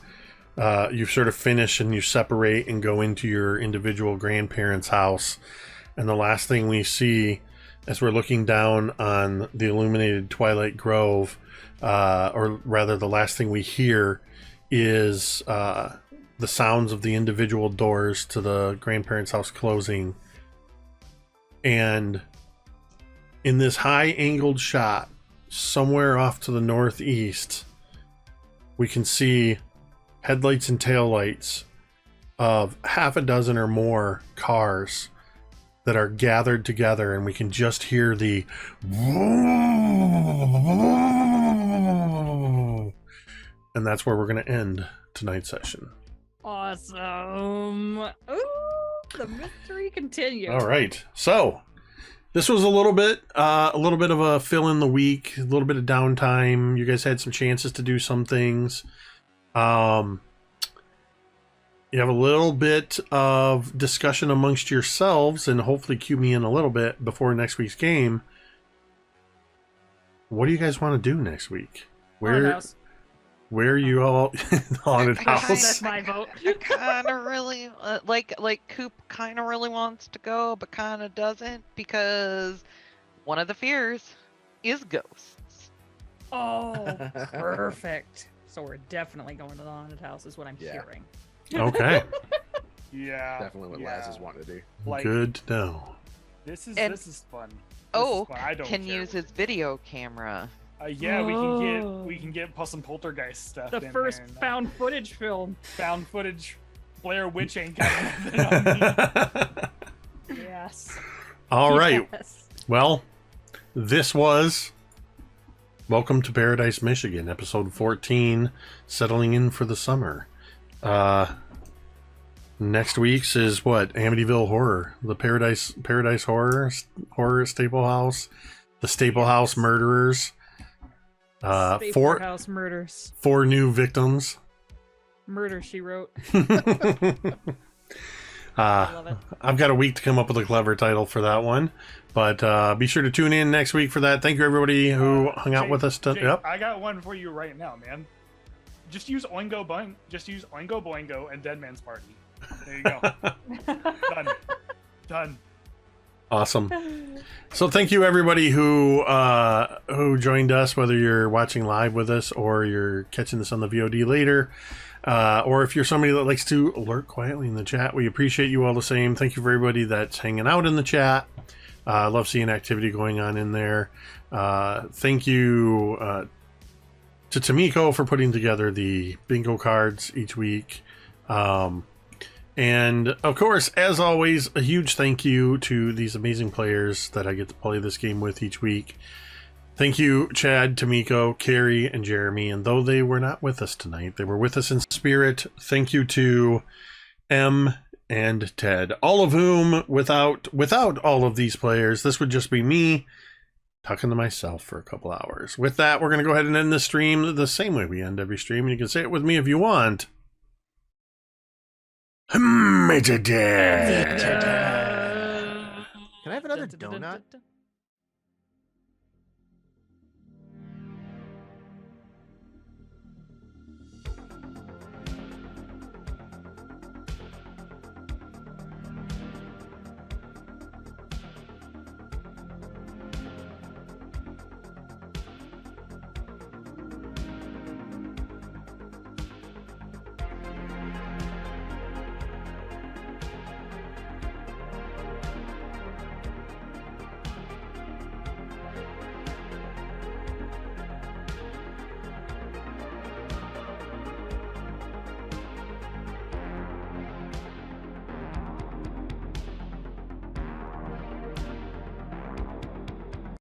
You sort of finish and you separate and go into your individual grandparents' house. And the last thing we see as we're looking down on the illuminated Twilight Grove, or rather the last thing we hear is the sounds of the individual doors to the grandparents' house closing. And in this high angled shot, somewhere off to the northeast, we can see headlights and taillights of half a dozen or more cars that are gathered together, and we can just hear the and that's where we're going to end tonight's session. Awesome. Ooh, the mystery continues. All right, so this was a little bit of a fill in the week, a little bit of downtime. You guys had some chances to do some things. You have a little bit of discussion amongst yourselves, and hopefully cue me in a little bit before next week's game. What do you guys want to do next week? Where are you all? The haunted house. That's my vote. I kind of really like Coop kind of really wants to go, but kind of doesn't, because one of the fears is ghosts. Oh, perfect. So we're definitely going to the haunted house, is what I'm Yeah. hearing. Okay, Yeah. Definitely what Laz is wanting to do. Like, good to know. This is And- this is fun. This Oh, is fun. I don't can care use what his video camera. yeah, Oh. we can get some poltergeist stuff. The in first there and, found footage film. found footage. Blair Witch ain't got nothing on me. Yes. All right. Yes. Well, this was Welcome to Paradise, Michigan, episode 14, settling in for the summer. Next week's is what? Amityville Horror, the Paradise Horror Staple House, the Staple House Murderers, Staple House murders. 4 new victims. Murder, she wrote. I love it. I've got a week to come up with a clever title for that one, but be sure to tune in next week for that. Thank you everybody who hung out Jake, with us. Jake, Yep. I got one for you right now, man. Just use Oingo Boingo. Just use Oingo Boingo and Dead Man's Party. There you go. Done. Done. Awesome. So thank you everybody who joined us, whether you're watching live with us or you're catching this on the VOD later, or if you're somebody that likes to lurk quietly in the chat. We appreciate you all the same. Thank you for everybody that's hanging out in the chat. I love seeing activity going on in there. Thank you to Tamiko for putting together the bingo cards each week. And of course, as always, a huge thank you to these amazing players that I get to play this game with each week. Thank you, Chad, Tamiko, Carrie, and Jeremy. And though they were not with us tonight, they were with us in spirit. Thank you to M and Ted, all of whom, without all of these players, this would just be me talking to myself for a couple hours. With that, we're going to go ahead and end the stream the same way we end every stream. And you can say it with me if you want. Can I have another donut?